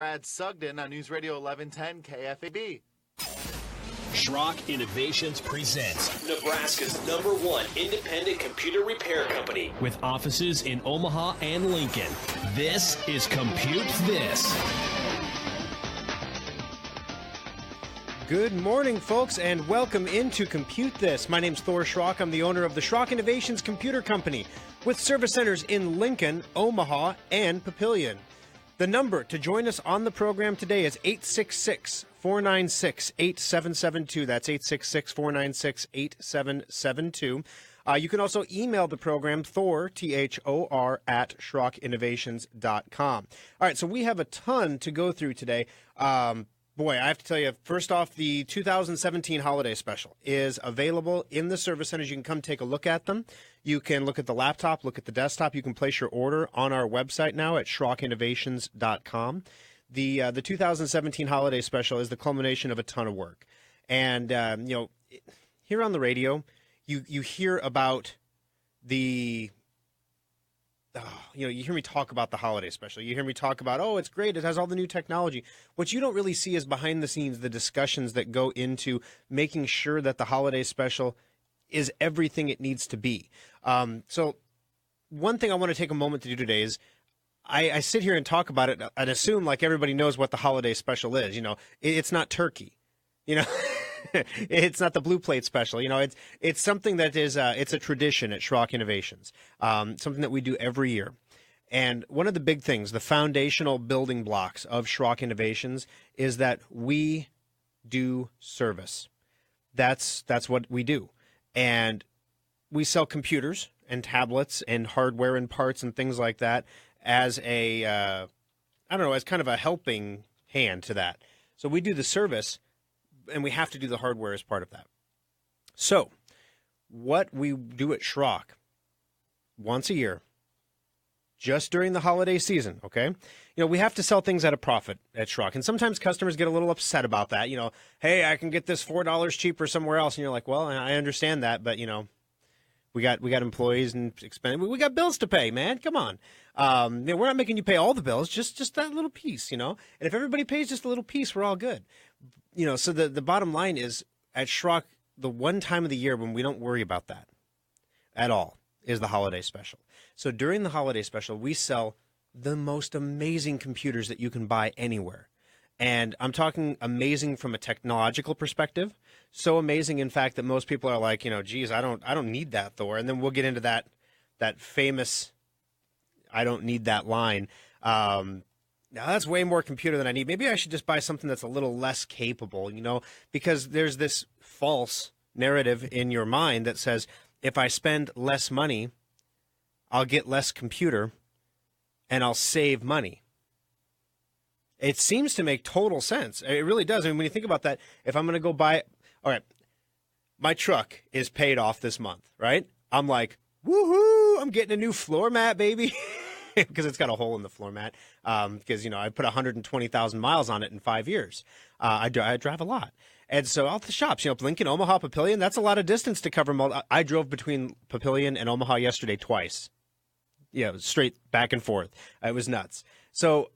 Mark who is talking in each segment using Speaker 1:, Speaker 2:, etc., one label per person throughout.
Speaker 1: Brad Sugden on News Radio 1110 KFAB.
Speaker 2: Schrock Innovations presents Nebraska's #1 independent computer repair company with offices in Omaha and Lincoln. This is Compute This.
Speaker 3: Good morning, folks, and welcome into Compute This. My name's Thor Schrock. I'm the owner of the Schrock Innovations Computer Company with service centers in Lincoln, Omaha, and Papillion. The number to join us on the program today is 866-496-8772. That's 866-496-8772. You can also email the program, Thor, Thor, at SchrockInnovations.com. All right, so we have a ton to go through today. Boy, I have to tell you, first off, the 2017 holiday special is available in the service centers. You can come take a look at them. You can look at the laptop, look at the desktop. You can place your order on our website now at SchrockInnovations.com. The 2017 holiday special is the culmination of a ton of work. And, here on the radio, you hear about the... you hear me talk about the holiday special. You hear me talk about, it's great. It has all the new technology. What you don't really see is behind the scenes, the discussions that go into making sure that the holiday special is everything it needs to be. So one thing I want to take a moment to do today is I sit here and talk about it and assume like everybody knows what the holiday special is. It's not turkey, It's not the blue plate special. It's something that is it's a tradition at Schrock Innovations, something that we do every year. And one of the big things, the foundational building blocks of Schrock Innovations is that we do service. That's what we do. And we sell computers and tablets and hardware and parts and things like that as as kind of a helping hand to that. So we do the service, and we have to do the hardware as part of that. So what we do at Schrock once a year, just during the holiday season, okay? We have to sell things at a profit at Schrock. And sometimes customers get a little upset about that. Hey, I can get this $4 cheaper somewhere else. And you're like, well, I understand that, but, we got employees and expense. We got bills to pay, man. Come on. We're not making you pay all the bills, just that little piece, And if everybody pays just a little piece, we're all good. So the bottom line is at Schrock, the one time of the year when we don't worry about that at all is the holiday special. So during the holiday special, we sell the most amazing computers that you can buy anywhere. And I'm talking amazing from a technological perspective. So amazing, in fact, that most people are like, geez, I don't need that, Thor. And then we'll get into that famous, I don't need that line. Now, that's way more computer than I need. Maybe I should just buy something that's a little less capable, because there's this false narrative in your mind that says, if I spend less money, I'll get less computer and I'll save money. It seems to make total sense. It really does. I mean, when you think about that, if I'm going to go buy, all right, my truck is paid off this month, right? I'm like, woohoo, I'm getting a new floor mat, baby. Because it's got a hole in the floor mat. Because, I put 120,000 miles on it in 5 years. I drive a lot. And so out the shops, Lincoln, Omaha, Papillion, that's a lot of distance to cover. I drove between Papillion and Omaha yesterday twice. Straight back and forth. It was nuts. So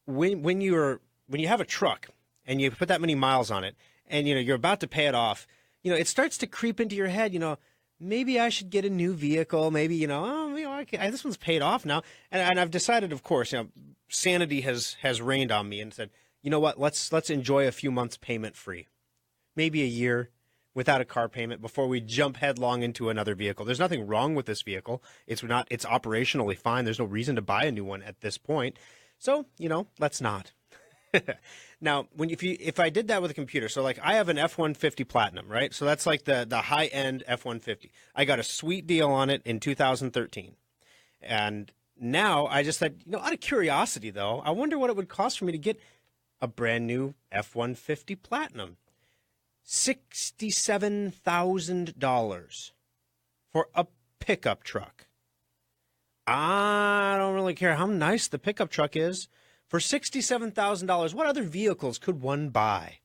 Speaker 3: when you have a truck and you put that many miles on it and, you're about to pay it off, it starts to creep into your head, maybe I should get a new vehicle. Maybe, this one's paid off now. And I've decided, of course, sanity has rained on me and said, you know what, let's enjoy a few months payment free. Maybe a year without a car payment before we jump headlong into another vehicle. There's nothing wrong with this vehicle. It's operationally fine. There's no reason to buy a new one at this point. So, let's not. Now, if I did that with a computer, so like I have an F-150 Platinum, right? So that's like the high-end F-150. I got a sweet deal on it in 2013. And now I just said, out of curiosity, though, I wonder what it would cost for me to get a brand new F-150 Platinum. $67,000 for a pickup truck. I don't really care how nice the pickup truck is. For $67,000, what other vehicles could one buy?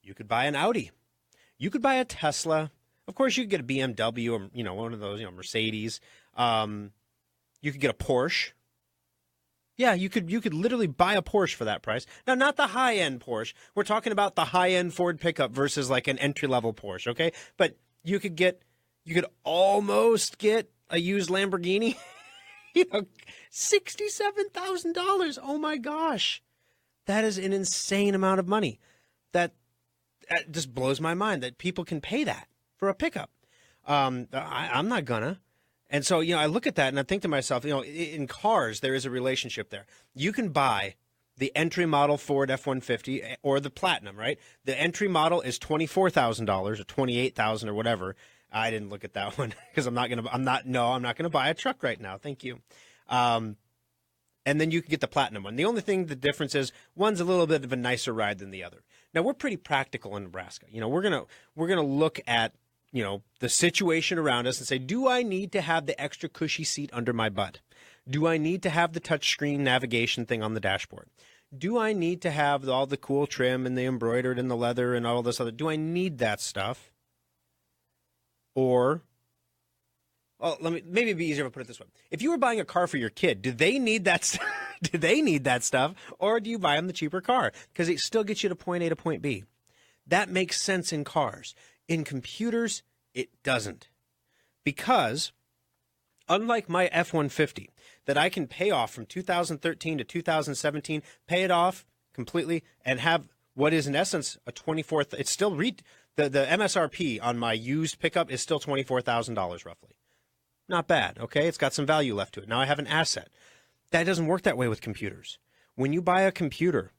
Speaker 3: You could buy an Audi. You could buy a Tesla. Of course, you could get a BMW or, one of those, Mercedes. You could get a Porsche. Yeah, you could literally buy a Porsche for that price. Now, not the high-end Porsche. We're talking about the high-end Ford pickup versus like an entry-level Porsche, okay? But you could almost get a used Lamborghini. $67,000. Oh my gosh. That is an insane amount of money. That just blows my mind that people can pay that for a pickup. I'm not gonna. And so, I look at that and I think to myself, in cars, there is a relationship there. You can buy the entry model Ford F-150 or the Platinum, right? The entry model is $24,000 or $28,000 or whatever. I didn't look at that one because I'm not going to buy a truck right now. Thank you. And then you can get the Platinum one. The only thing, the difference is one's a little bit of a nicer ride than the other. Now, we're pretty practical in Nebraska. We're going to look at the situation around us and say, do I need to have the extra cushy seat under my butt? Do I need to have the touchscreen navigation thing on the dashboard? Do I need to have all the cool trim and the embroidered and the leather and all this other? Do I need that stuff? Or, maybe it'd be easier if I put it this way. If you were buying a car for your kid, do they need that do they need that stuff? Or do you buy them the cheaper car? Because it still gets you to point A to point B. That makes sense in cars. In computers, it doesn't. Because, unlike my F-150, that I can pay off from 2013 to 2017, pay it off completely, and have what is in essence a $24,000. It's still the MSRP on my used pickup is still $24,000 roughly. Not bad, okay? It's got some value left to it. Now I have an asset. That doesn't work that way with computers. When you buy a computer,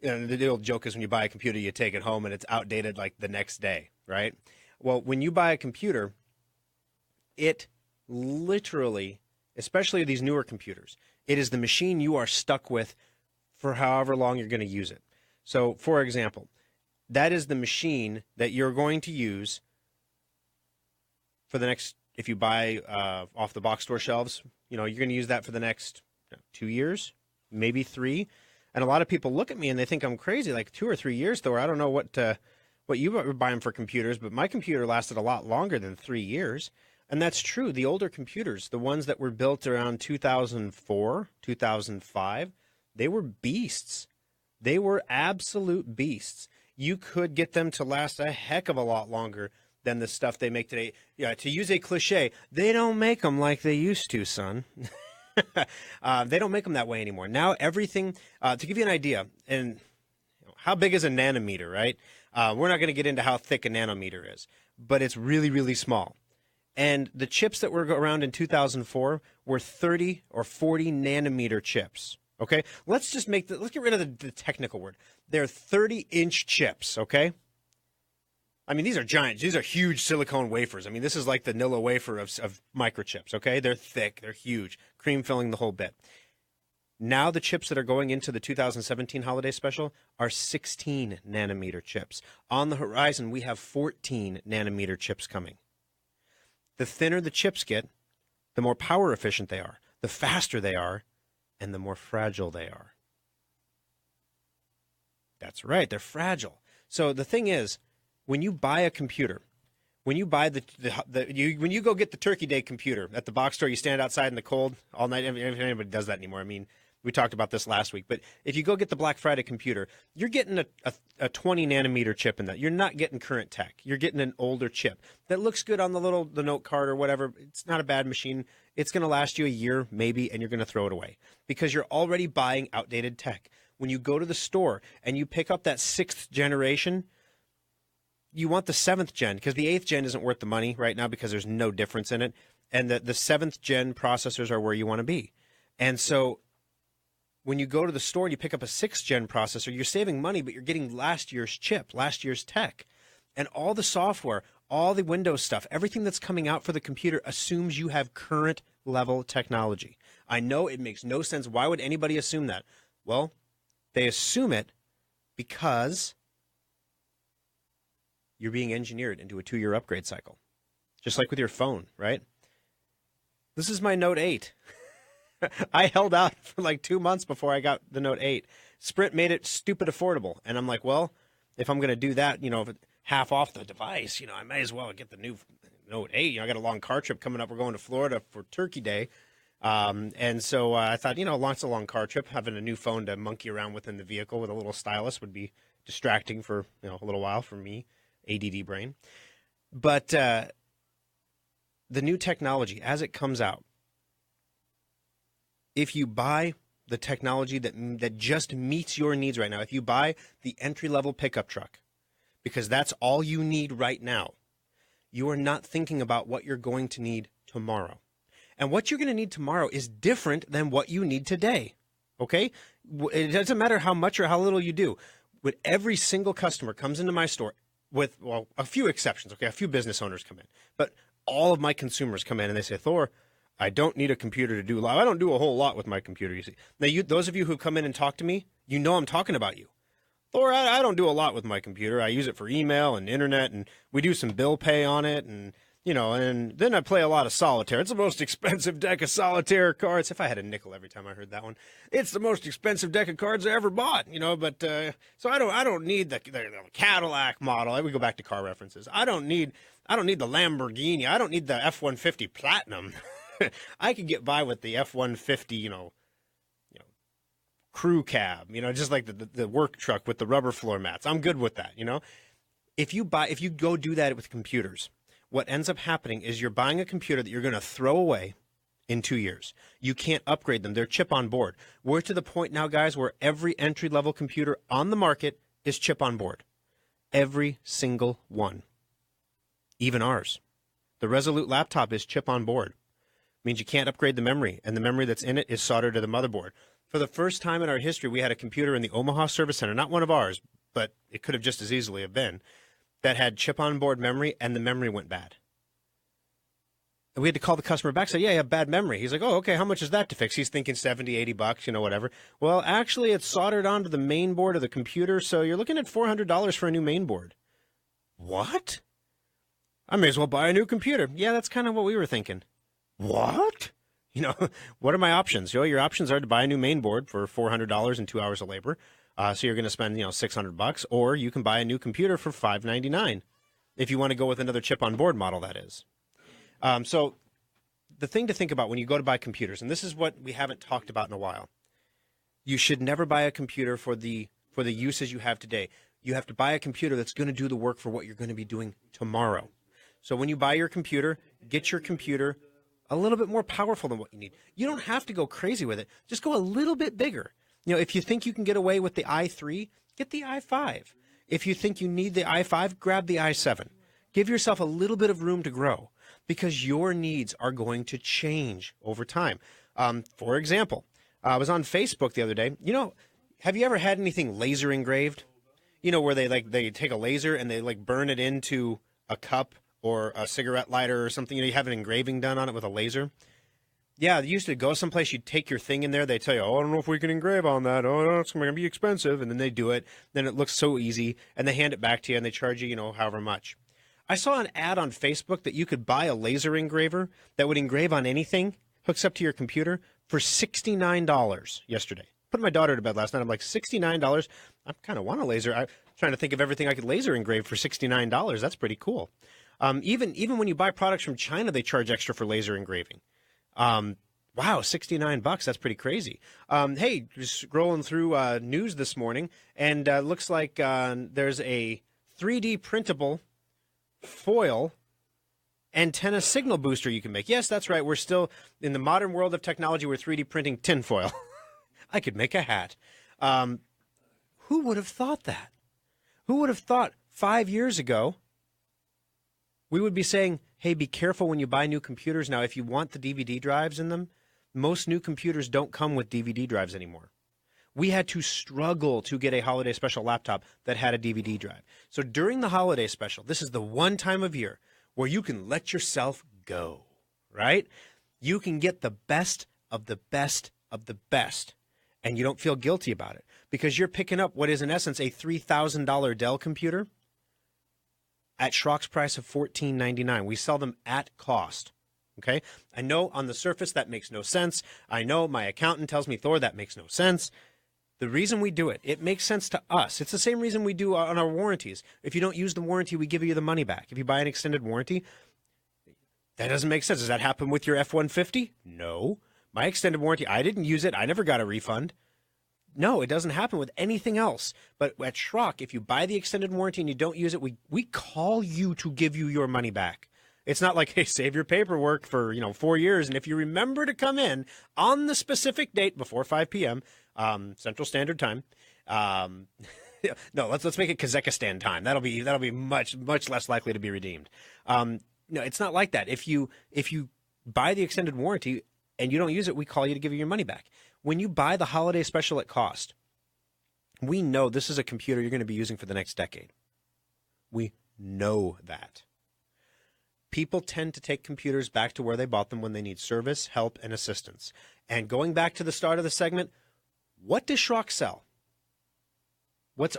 Speaker 3: the old joke is when you buy a computer, you take it home and it's outdated like the next day, right? Well, when you buy a computer, it literally, especially these newer computers, it is the machine you are stuck with for however long you're going to use it. So, for example, that is the machine that you're going to use for the next, if you buy off the box store shelves, you're going to use that for the next 2 years, maybe 3. And a lot of people look at me and they think I'm crazy, like 2 or 3 years, Thor. I don't know what you were buying for computers, but my computer lasted a lot longer than 3 years. And that's true. The older computers, the ones that were built around 2004, 2005, they were beasts. They were absolute beasts. You could get them to last a heck of a lot longer than the stuff they make today. Yeah, to use a cliche, they don't make them like they used to, son. They don't make them that way anymore. Now everything, to give you an idea, and how big is a nanometer, right? We're not going to get into how thick a nanometer is, but it's really, really small. And the chips that were around in 2004 were 30 or 40 nanometer chips. Okay, let's get rid of the technical word. They're 30-inch chips. Okay. I mean, these are giant. These are huge silicone wafers. I mean, this is like the Nilla wafer of microchips, okay? They're thick. They're huge. Cream filling the whole bit. Now the chips that are going into the 2017 holiday special are 16 nanometer chips. On the horizon, we have 14 nanometer chips coming. The thinner the chips get, the more power efficient they are, the faster they are, and the more fragile they are. That's right. They're fragile. So the thing is, when you buy a computer, when you buy when you go get the Turkey Day computer at the box store, you stand outside in the cold all night. If anybody does that anymore, I mean, we talked about this last week. But if you go get the Black Friday computer, you're getting a 20 nanometer chip in that. You're not getting current tech. You're getting an older chip that looks good on the note card or whatever. It's not a bad machine. It's going to last you a year maybe, and you're going to throw it away because you're already buying outdated tech. When you go to the store and you pick up that 6th generation, you want the 7th gen because the 8th gen isn't worth the money right now because there's no difference in it. And the 7th gen processors are where you want to be. And so when you go to the store and you pick up a 6th gen processor, you're saving money, but you're getting last year's chip, last year's tech. And all the software, all the Windows stuff, everything that's coming out for the computer assumes you have current level technology. I know it makes no sense. Why would anybody assume that? Well, they assume it because you're being engineered into a 2-year upgrade cycle, just like with your phone, right? This is my Note 8. I held out for like 2 months before I got the Note 8. Sprint made it stupid affordable. And I'm like, well, if I'm going to do that, if half off the device, I might as well get the new Note 8. I got a long car trip coming up. We're going to Florida for Turkey Day. And so I thought, it's a long car trip. Having a new phone to monkey around with in the vehicle with a little stylus would be distracting for a little while for me, ADD brain. But the new technology, as it comes out, if you buy the technology that just meets your needs right now, if you buy the entry-level pickup truck, because that's all you need right now, you are not thinking about what you're going to need tomorrow. And what you're going to need tomorrow is different than what you need today, okay? It doesn't matter how much or how little you do. When every single customer comes into my store, with, a few exceptions, okay? A few business owners come in, but all of my consumers come in and they say, Thor, I don't need a computer to do a lot. I don't do a whole lot with my computer, you see. Now, those of you who come in and talk to me, I'm talking about you. Thor, I don't do a lot with my computer. I use it for email and internet, and we do some bill pay on it, and and then I play a lot of solitaire. It's the most expensive deck of solitaire cards. If I had a nickel every time I heard that one, it's the most expensive deck of cards I ever bought. But so I don't need the Cadillac model. We go back to car references. I don't need the Lamborghini. I don't need the F-150 Platinum. I could get by with the F-150, crew cab, just like the work truck with the rubber floor mats. I'm good with that, If you go do that with computers, what ends up happening is you're buying a computer that you're going to throw away in 2 years. You can't upgrade them. They're chip on board. We're to the point now, guys, where every entry-level computer on the market is chip on board. Every single one. Even ours. The Resolute laptop is chip on board. Means you can't upgrade the memory, and the memory that's in it is soldered to the motherboard. For the first time in our history, we had a computer in the Omaha Service Center, not one of ours, but it could have just as easily have been, that had chip-on-board memory, and the memory went bad. And we had to call the customer back and say, yeah, you have bad memory. He's like, oh, okay, how much is that to fix? He's thinking $70, $80, whatever. Well, actually, it's soldered onto the main board of the computer, so you're looking at $400 for a new main board. What? I may as well buy a new computer. Yeah, that's kind of what we were thinking. What? What are my options? Your options are to buy a new main board for $400 and 2 hours of labor. So you're going to spend, $600, or you can buy a new computer for $599 if you want to go with another chip on board model, that is. So the thing to think about when you go to buy computers, and this is what we haven't talked about in a while, you should never buy a computer for the uses you have today. You have to buy a computer that's going to do the work for what you're going to be doing tomorrow. So when you buy your computer, get your computer a little bit more powerful than what you need. You don't have to go crazy with it. Just go a little bit bigger. If you think you can get away with the i3, get the i5. If you think you need the i5, grab the i7. Give yourself a little bit of room to grow because your needs are going to change over time. For example, I was on Facebook the other day. Have you ever had anything laser engraved? Where they take a laser and they burn it into a cup or a cigarette lighter or something. You have an engraving done on it with a laser. Yeah, you used to go someplace, you'd take your thing in there, they tell you, I don't know if we can engrave on that. Oh, no, it's going to be expensive. And then they do it. Then it looks so easy. And they hand it back to you, and they charge you, however much. I saw an ad on Facebook that you could buy a laser engraver that would engrave on anything, hooks up to your computer, for $69 yesterday. Put my daughter to bed last night. I'm like, $69? I kind of want a laser. I'm trying to think of everything I could laser engrave for $69. That's pretty cool. Even when you buy products from China, they charge extra for laser engraving. Wow, $69. That's pretty crazy. Hey, just scrolling through news this morning, and looks like there's a 3D printable foil antenna signal booster you can make. Yes, that's right. We're still in the modern world of technology. We're 3D printing tinfoil. I could make a hat. Who would have thought that? Who would have thought 5 years ago we would be saying, hey, be careful when you buy new computers. Now, if you want the DVD drives in them, most new computers don't come with DVD drives anymore. We had to struggle to get a holiday special laptop that had a DVD drive. So during the holiday special, this is the one time of year where you can let yourself go, right? You can get the best of the best of the best, and you don't feel guilty about it because you're picking up what is, in essence, a $3,000 Dell computer at Schrock's price of $14.99. We sell them at cost. Okay? I know on the surface that makes no sense. I know my accountant tells me, Thor, that makes no sense. The reason we do it, it makes sense to us. It's the same reason we do on our warranties. If you don't use the warranty, we give you the money back. If you buy an extended warranty, that doesn't make sense. Does that happen with your F-150? No. My extended warranty, I didn't use it. I never got a refund. No, it doesn't happen with anything else. But at Schrock, if you buy the extended warranty and you don't use it, we call you to give you your money back. It's not like, hey, save your paperwork for 4 years, and if you remember to come in on the specific date before 5 p.m. Central Standard Time. No, let's make it Kazakhstan time. That'll be much less likely to be redeemed. No, it's not like that. If you buy the extended warranty and you don't use it, we call you to give you your money back. When you buy the holiday special at cost, we know this is a computer you're going to be using for the next decade. We know that. People tend to take computers back to where they bought them when they need service, help, and assistance. And going back to the start of the segment, what does Schrock sell? What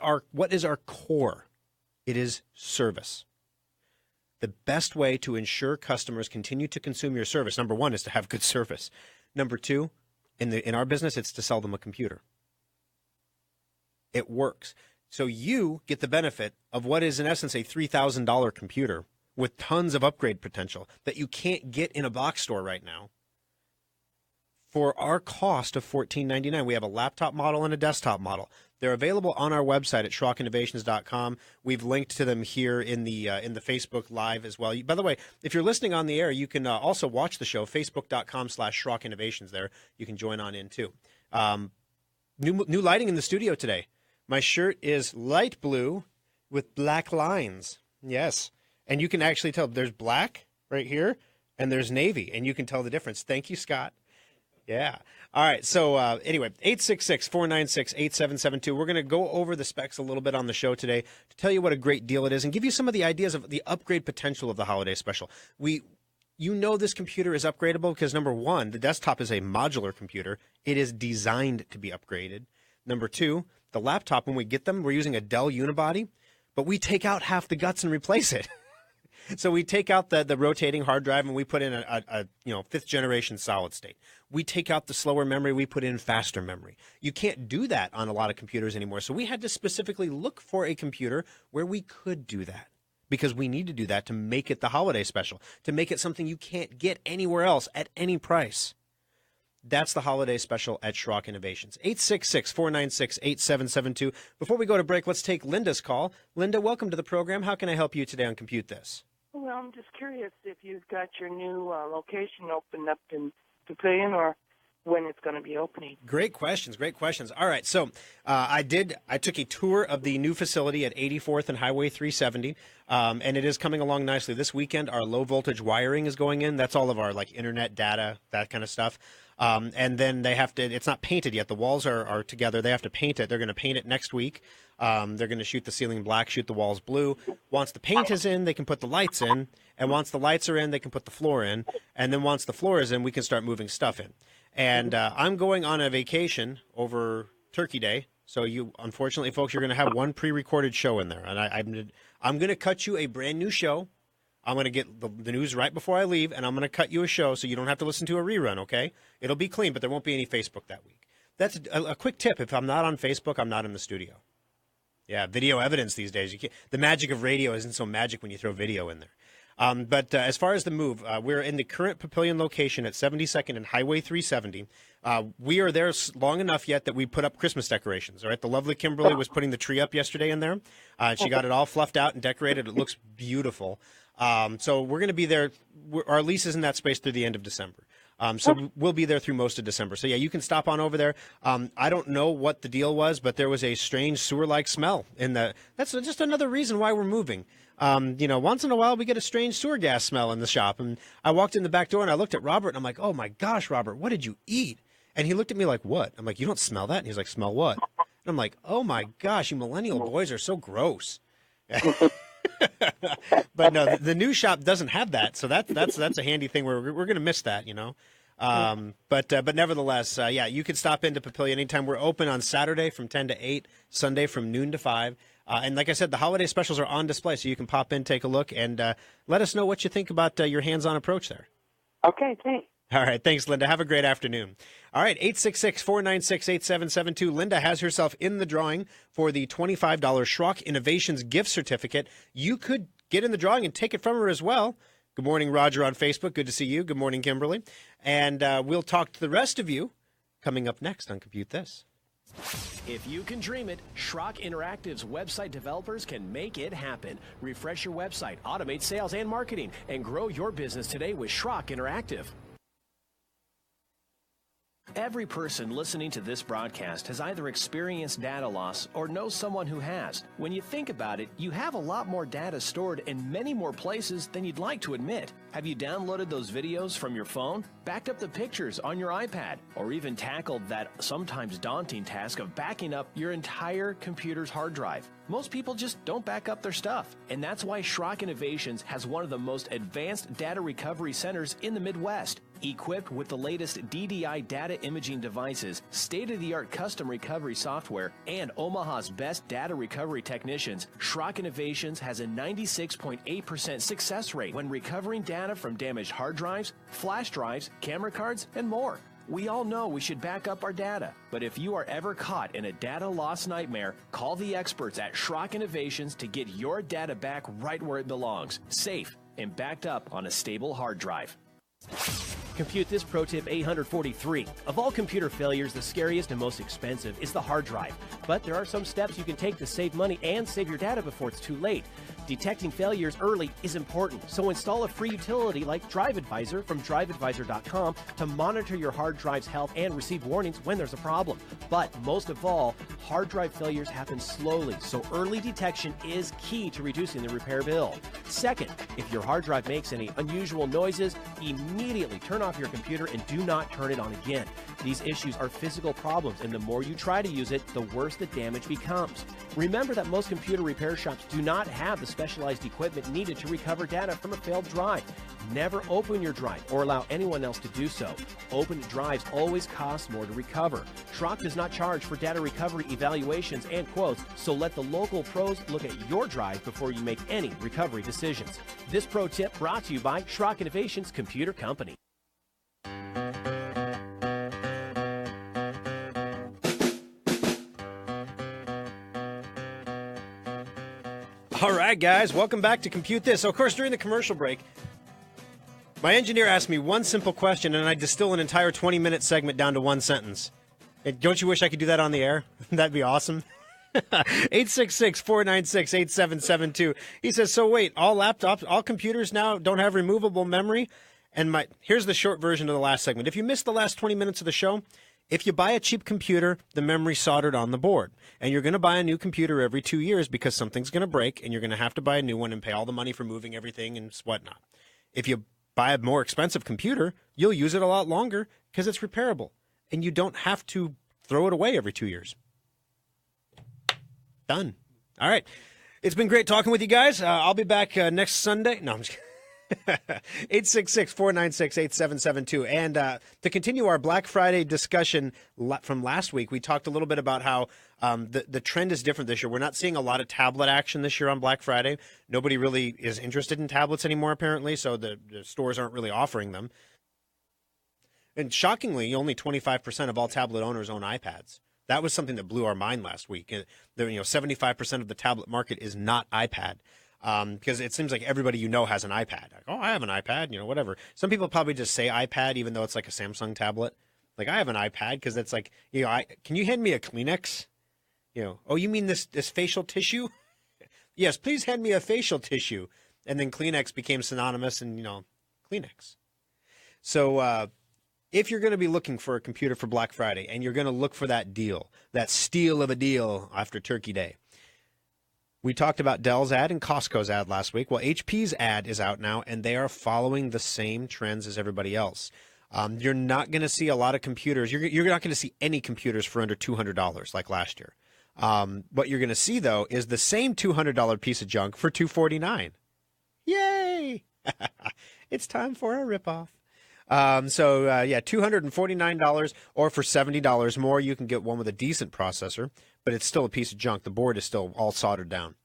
Speaker 3: is our core? It is service. The best way to ensure customers continue to consume your service, number one, is to have good service. Number two, in our business, it's to sell them a computer. It works. So you get the benefit of what is, in essence, a $3,000 computer with tons of upgrade potential that you can't get in a box store right now for our cost of $14.99. We have a laptop model and a desktop model. They're available on our website at SchrockInnovations.com. We've linked to them here in the Facebook Live as well. By the way, if you're listening on the air, you can also watch the show, Facebook.com/SchrockInnovations there. You can join on in too. New lighting in the studio today. My shirt is light blue with black lines. Yes. And you can actually tell there's black right here and there's navy, and you can tell the difference. Thank you, Scott. Yeah. All right. So anyway, 866-496-8772. We're going to go over the specs a little bit on the show today to tell you what a great deal it is and give you some of the ideas of the upgrade potential of the holiday special. This computer is upgradable because, number one, the desktop is a modular computer. It is designed to be upgraded. Number two, the laptop, when we get them, we're using a Dell Unibody, but we take out half the guts and replace it. So we take out the rotating hard drive and we put in a fifth generation solid state. We take out the slower memory, we put in faster memory. You can't do that on a lot of computers anymore. So we had to specifically look for a computer where we could do that, because we need to do that to make it the holiday special, to make it something you can't get anywhere else at any price. That's the holiday special at Schrock Innovations. 866-496-8772. Before we go to break, let's take Linda's call. Linda, welcome to the program. How can I help you today on Compute This?
Speaker 4: Well, I'm just curious if you've got your new location opened up in Papillion, or when it's going to be opening.
Speaker 3: Great questions. All right, so I took a tour of the new facility at 84th and Highway 370, and it is coming along nicely. This weekend, our low voltage wiring is going in. That's all of our internet data, that kind of stuff. And then they have to, it's not painted yet. The walls are together. They have to paint it. They're going to paint it next week. They're going to shoot the ceiling black, shoot the walls blue. Once the paint is in, they can put the lights in. And once the lights are in, they can put the floor in. And then once the floor is in, we can start moving stuff in. And I'm going on a vacation over Turkey Day. So unfortunately, folks, you're going to have one pre-recorded show in there. And I'm going to cut you a brand new show. I'm going to get the news right before I leave, and I'm going to cut you a show so you don't have to listen to a rerun, okay? It'll be clean, but there won't be any Facebook that week. That's a quick tip. If I'm not on Facebook, I'm not in the studio. Yeah, video evidence these days. The magic of radio isn't so magic when you throw video in there. But as far as the move, we're in the current Papillion location at 72nd and Highway 370. We are there long enough yet that we put up Christmas decorations. All right, the lovely Kimberly was putting the tree up yesterday in there. She got it all fluffed out and decorated. It looks beautiful. So we're going to be there. Our lease is in that space through the end of December. So we'll be there through most of December. So, yeah, you can stop on over there. I don't know what the deal was, but there was a strange sewer-like smell. That's just another reason why we're moving. Once in a while we get a strange sewer gas smell in the shop. And I walked in the back door and I looked at Robert and I'm like, oh, my gosh, Robert, what did you eat? And he looked at me like, what? I'm like, you don't smell that? And he's like, smell what? And I'm like, oh, my gosh, you millennial boys are so gross. But no, the new shop doesn't have that, so that's a handy thing. We're going to miss that, But nevertheless, you can stop into Papillion anytime. We're open on Saturday from 10 to 8, Sunday from noon to 5. And like I said, the holiday specials are on display, so you can pop in, take a look, and let us know what you think about your hands-on approach there.
Speaker 4: Okay, thanks.
Speaker 3: All right, thanks, Linda. Have a great afternoon. All right, 866-496-8772. Linda has herself in the drawing for the $25 Schrock Innovations gift certificate. You could get in the drawing and take it from her as well. Good morning, Roger on Facebook. Good to see you. Good morning, Kimberly. And we'll talk to the rest of you coming up next on Compute This.
Speaker 2: If you can dream it, Schrock Interactive's website developers can make it happen. Refresh your website, automate sales and marketing, and grow your business today with Schrock Interactive. Every person listening to this broadcast has either experienced data loss or knows someone who has. When you think about it, you have a lot more data stored in many more places than you'd like to admit. Have you downloaded those videos from your phone, backed up the pictures on your iPad, or even tackled that sometimes daunting task of backing up your entire computer's hard drive? Most people just don't back up their stuff, and that's why Schrock Innovations has one of the most advanced data recovery centers in the Midwest. Equipped with the latest DDI data imaging devices, state-of-the-art custom recovery software, and Omaha's best data recovery technicians, Schrock Innovations has a 96.8% success rate when recovering data from damaged hard drives, flash drives, camera cards, and more. We all know we should back up our data, but if you are ever caught in a data loss nightmare, call the experts at Schrock Innovations to get your data back right where it belongs, safe and backed up on a stable hard drive.
Speaker 5: Compute This Pro Tip 843. Of all computer failures, the scariest and most expensive is the hard drive. But there are some steps you can take to save money and save your data before it's too late. Detecting failures early is important, so install a free utility like Drive Advisor from driveadvisor.com to monitor your hard drive's health and receive warnings when there's a problem. But most of all, hard drive failures happen slowly, so early detection is key to reducing the repair bill. Second, if your hard drive makes any unusual noises, immediately turn off your computer and do not turn it on again. These issues are physical problems, and the more you try to use it, the worse the damage becomes. Remember that most computer repair shops do not have the specialized equipment needed to recover data from a failed drive. Never open your drive or allow anyone else to do so. Opened drives always cost more to recover. Schrock does not charge for data recovery evaluations and quotes, so let the local pros look at your drive before you make any recovery decisions. This pro tip brought to you by Schrock Innovations Computer Company.
Speaker 3: All right, guys, welcome back to Compute This. So, of course, during the commercial break, my engineer asked me one simple question, and I distill an entire 20-minute segment down to one sentence. Don't you wish I could do that on the air? That'd be awesome. 866-496-8772. He says, so wait, all laptops, all computers now don't have removable memory? And here's the short version of the last segment. If you missed the last 20 minutes of the show, if you buy a cheap computer, the memory's soldered on the board. And you're going to buy a new computer every 2 years because something's going to break, and you're going to have to buy a new one and pay all the money for moving everything and whatnot. If you buy a more expensive computer, you'll use it a lot longer because it's repairable. And you don't have to throw it away every 2 years. Done. All right. It's been great talking with you guys. I'll be back next Sunday. No, I'm just kidding. 866-496-8772. And to continue our Black Friday discussion from last week, we talked a little bit about how the trend is different this year. We're not seeing a lot of tablet action this year on Black Friday. Nobody really is interested in tablets anymore, apparently, so the stores aren't really offering them. And shockingly, only 25% of all tablet owners own iPads. That was something that blew our mind last week. 75% of the tablet market is not iPad. Because it seems like everybody has an iPad. Like, oh, I have an iPad, whatever. Some people probably just say iPad even though it's like a Samsung tablet. Like, I have an iPad because it's like, can you hand me a Kleenex? Oh, you mean this facial tissue? Yes, please hand me a facial tissue. And then Kleenex became synonymous and, Kleenex. So if you're going to be looking for a computer for Black Friday and you're going to look for that deal, that steal of a deal after Turkey Day, we talked about Dell's ad and Costco's ad last week. Well, HP's ad is out now, and they are following the same trends as everybody else. You're not going to see a lot of computers. You're not going to see any computers for under $200 like last year. What you're going to see, though, is the same $200 piece of junk for $249. Yay! It's time for a ripoff. $249, or for $70 more, you can get one with a decent processor, but it's still a piece of junk. The board is still all soldered down.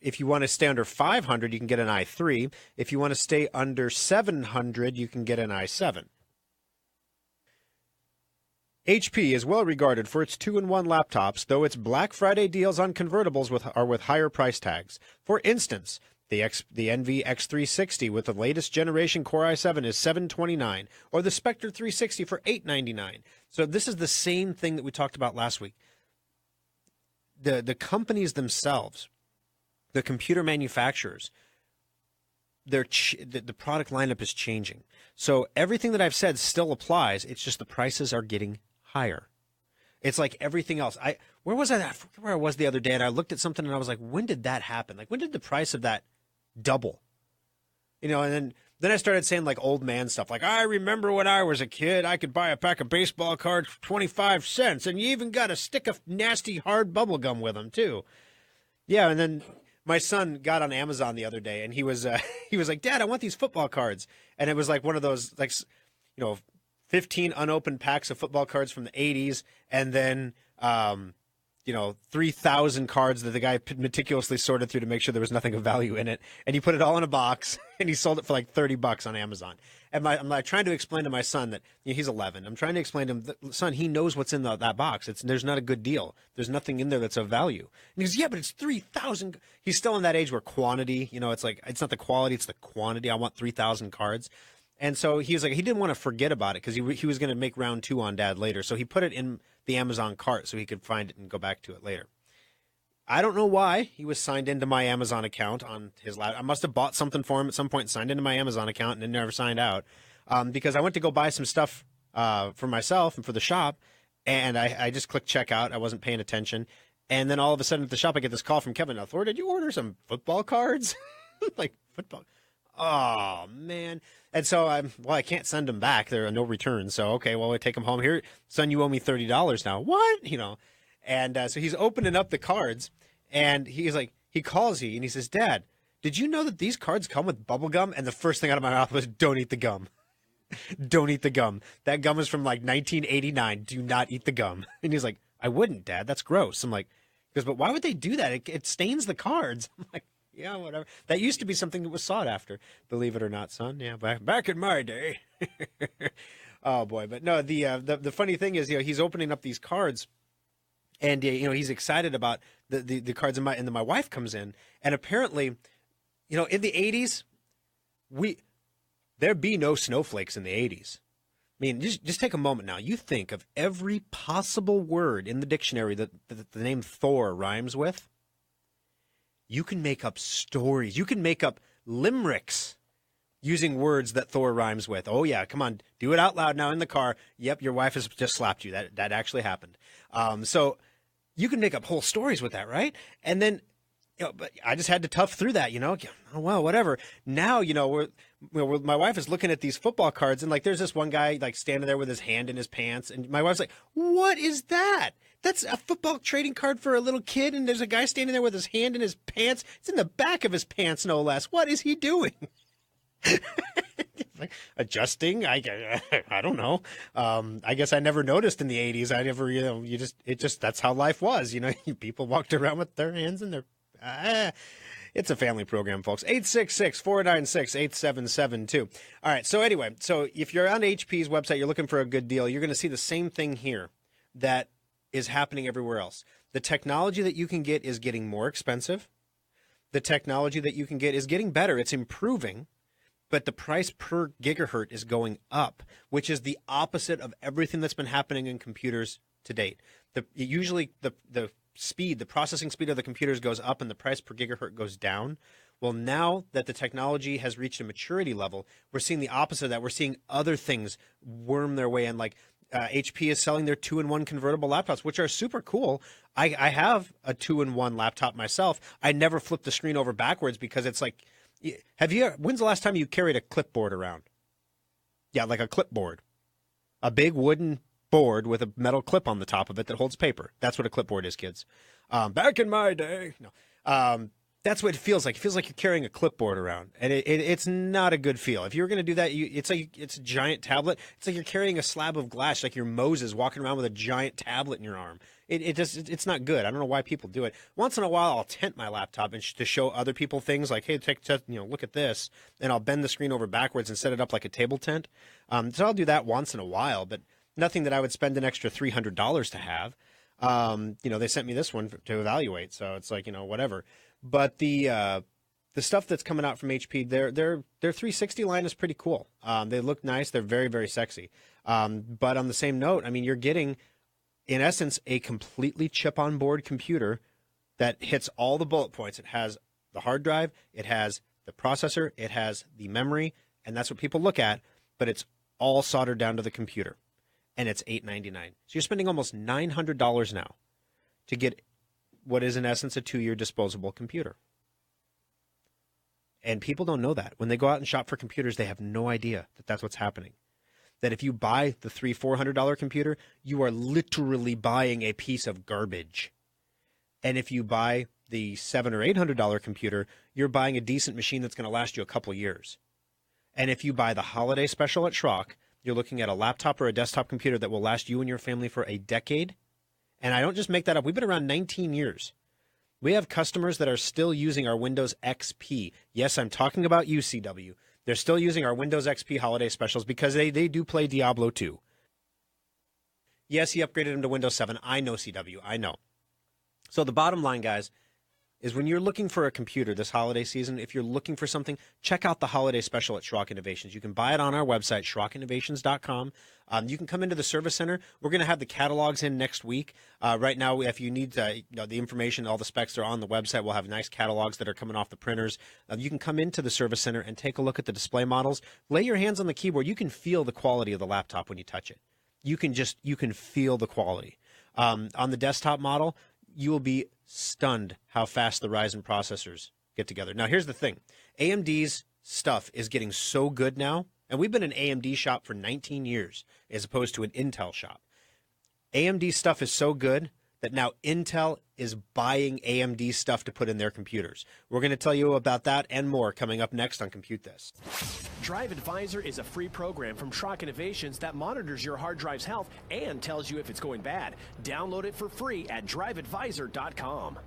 Speaker 3: If you want to stay under $500, you can get an i3. If you want to stay under $700, you can get an i7. HP is well regarded for its 2-in-1 laptops, though its Black Friday deals on convertibles are with higher price tags. For instance, The Envy X360 with the latest generation Core i7 is $729, or the Spectre 360 for $899. So this is the same thing that we talked about last week. The companies themselves, the computer manufacturers, the product lineup is changing. So everything that I've said still applies. It's just the prices are getting higher. It's like everything else. Where was I? I forget where I was the other day, and I looked at something and I was like, when did that happen? Like, when did the price of that double? You know, and then I started saying like old man stuff. Like, I remember when I was a kid, I could buy a pack of baseball cards for 25 cents, and you even got a stick of nasty hard bubble gum with them too. Yeah, and then my son got on Amazon the other day, and he was like, Dad, I want these football cards. And it was like one of those, like, 15 unopened packs of football cards from the 80s, and then 3,000 cards that the guy meticulously sorted through to make sure there was nothing of value in it. And he put it all in a box, and he sold it for like $30 on Amazon. And I'm like trying to explain to my son that he's 11. I'm trying to explain to him, son, he knows what's in that box. There's not a good deal. There's nothing in there that's of value. And he goes, yeah, but it's 3,000. He's still in that age where quantity, it's like, it's not the quality, it's the quantity. I want 3,000 cards. And so he was like, he didn't want to forget about it because he was going to make round 2 on Dad later. So he put it in the Amazon cart so he could find it and go back to it later. I don't know why he was signed into my Amazon account on his laptop. I must have bought something for him at some point, signed into my Amazon account, and then never signed out because I went to go buy some stuff for myself and for the shop, and I just clicked checkout. I wasn't paying attention. And then all of a sudden at the shop, I get this call from Kevin. Now, Thor, did you order some football cards? Like, football? Oh, man. And so I can't send them back. There are no returns. So, okay, well, I take them home. Here, son, you owe me $30 now. What? And so he's opening up the cards, and he's like, he calls you, and he says, Dad, did you know that these cards come with bubble gum? And the first thing out of my mouth was, don't eat the gum. Don't eat the gum. That gum is from like 1989. Do not eat the gum. And he's like, I wouldn't, Dad. That's gross. I'm like, he goes, but why would they do that? It stains the cards. I'm like, yeah, whatever. That used to be something that was sought after, believe it or not, son. Yeah, back in my day. Oh boy, but no. The funny thing is, he's opening up these cards, and he's excited about the cards. And then my wife comes in, and apparently, in the 80s, there'd be no snowflakes in the 80s. I mean, just take a moment now. You think of every possible word in the dictionary that the name Thor rhymes with. You can make up stories. You can make up limericks using words that Thor rhymes with. Oh, yeah, come on. Do it out loud now in the car. Yep, your wife has just slapped you. That actually happened. So you can make up whole stories with that, right? And then, but I just had to tough through that, Oh, well, whatever. Now, my wife is looking at these football cards, and like there's this one guy like standing there with his hand in his pants, and my wife's like, what is that? That's a football trading card for a little kid, and there's a guy standing there with his hand in his pants. It's in the back of his pants, no less. What is he doing? Like, adjusting? I don't know. I guess I never noticed in the 80s. I never, that's how life was. People walked around with their hands in their. It's a family program, folks. 866-496-8772. All right. So anyway, if you're on HP's website, you're looking for a good deal, you're going to see the same thing here that is happening everywhere else. The technology that you can get is getting more expensive. The technology that you can get is getting better. It's improving, but the price per gigahertz is going up, which is the opposite of everything that's been happening in computers to date. Usually the processing speed of the computers goes up and the price per gigahertz goes down. Well, now that the technology has reached a maturity level, we're seeing the opposite of that. We're seeing other things worm their way in, like HP is selling their 2-in-1 convertible laptops, which are super cool. I have a 2-in-1 laptop myself. I never flip the screen over backwards because it's like, when's the last time you carried a clipboard around? Yeah, like a clipboard. A big wooden board with a metal clip on the top of it that holds paper. That's what a clipboard is, kids. Back in my day. No. That's what it feels like. It feels like you're carrying a clipboard around, and it's not a good feel. If you were going to do that, it's a giant tablet. It's like you're carrying a slab of glass, like you're Moses walking around with a giant tablet in your arm. It's not good. I don't know why people do it. Once in a while, I'll tent my laptop and to show other people things like, hey, look at this, and I'll bend the screen over backwards and set it up like a table tent. So I'll do that once in a while, but nothing that I would spend an extra $300 to have. They sent me this one to evaluate, so it's like, whatever. But the the stuff that's coming out from HP, their 360 line is pretty cool. They look nice. They're very, very sexy. But on the same note, I mean, you're getting, in essence, a completely chip-on-board computer that hits all the bullet points. It has the hard drive, it has the processor, it has the memory, and that's what people look at, but it's all soldered down to the computer, and it's $899. So you're spending almost $900 now to get what is, in essence, a 2-year disposable computer. And people don't know that. When they go out and shop for computers, they have no idea that that's what's happening. That if you buy the $300-400 computer, you are literally buying a piece of garbage. And if you buy the $700 or $800 computer, you're buying a decent machine that's going to last you a couple years. And if you buy the holiday special at Schrock, you're looking at a laptop or a desktop computer that will last you and your family for a decade. And I don't just make that up. We've been around 19 years. We have customers that are still using our Windows XP. Yes, I'm talking about you, CW. They're still using our Windows XP holiday specials because they do play Diablo 2. Yes, he upgraded them to Windows 7. I know, CW. I know. So the bottom line, guys, is when you're looking for a computer this holiday season, if you're looking for something, check out the holiday special at Schrock Innovations. You can buy it on our website, SchrockInnovations.com. You can come into the service center. We're going to have the catalogs in next week. Right now, if you need the information, all the specs are on the website. We'll have nice catalogs that are coming off the printers. You can come into the service center and take a look at the display models. Lay your hands on the keyboard. You can feel the quality of the laptop when you touch it. You can feel the quality. On the desktop model, you will be stunned how fast the Ryzen processors get together. Now, here's the thing. AMD's stuff is getting so good now, and we've been an AMD shop for 19 years as opposed to an Intel shop. AMD stuff is so good that now Intel is buying AMD stuff to put in their computers. We're going to tell you about that and more coming up next on Compute This.
Speaker 5: Drive Advisor is a free program from Schrock Innovations that monitors your hard drive's health and tells you if it's going bad. Download it for free at driveadvisor.com.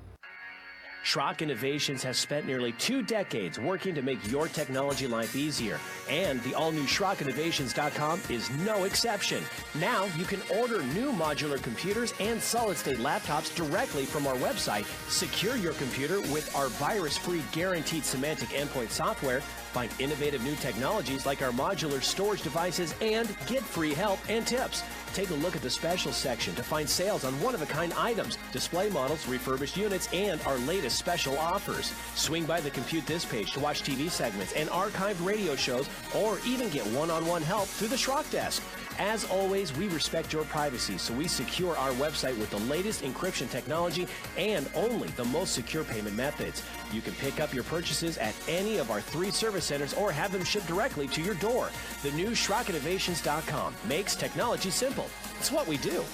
Speaker 5: Schrock Innovations has spent nearly 2 decades working to make your technology life easier, and the all-new SchrockInnovations.com is no exception. Now you can order new modular computers and solid-state laptops directly from our website, secure your computer with our virus-free guaranteed semantic endpoint software, find innovative new technologies like our modular storage devices, and get free help and tips. Take a look at the specials section to find sales on one-of-a-kind items, display models, refurbished units, and our latest special offers. Swing by the Compute This page to watch TV segments and archived radio shows, or even get one-on-one help through the Schrock Desk. As always, we respect your privacy, so we secure our website with the latest encryption technology and only the most secure payment methods. You can pick up your purchases at any of our 3 service centers or have them shipped directly to your door. The new SchrockInnovations.com makes technology simple. It's what we do.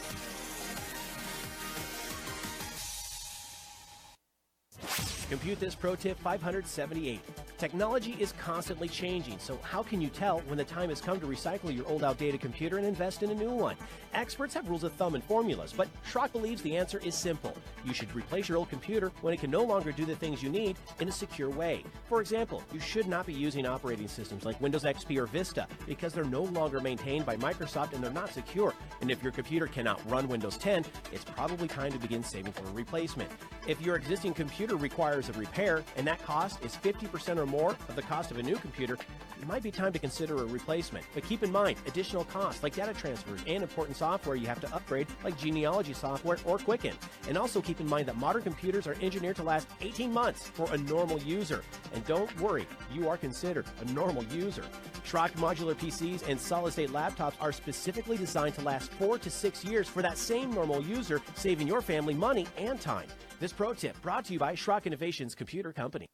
Speaker 5: Compute This Pro Tip 578. Technology is constantly changing, so how can you tell when the time has come to recycle your old outdated computer and invest in a new one? Experts have rules of thumb and formulas, but Schrock believes the answer is simple. You should replace your old computer when it can no longer do the things you need in a secure way. For example, you should not be using operating systems like Windows XP or Vista because they're no longer maintained by Microsoft and they're not secure. And if your computer cannot run Windows 10, it's probably time to begin saving for a replacement. If your existing computer requires a repair and that cost is 50% or more of the cost of a new computer, it might be time to consider a replacement. But keep in mind, additional costs like data transfers and important software you have to upgrade like genealogy software or Quicken. And also keep in mind that modern computers are engineered to last 18 months for a normal user. And don't worry, you are considered a normal user. Schrock modular PCs and solid-state laptops are specifically designed to last 4 to 6 years for that same normal user, saving your family money and time. This pro tip brought to you by Schrock Innovations Computer Company.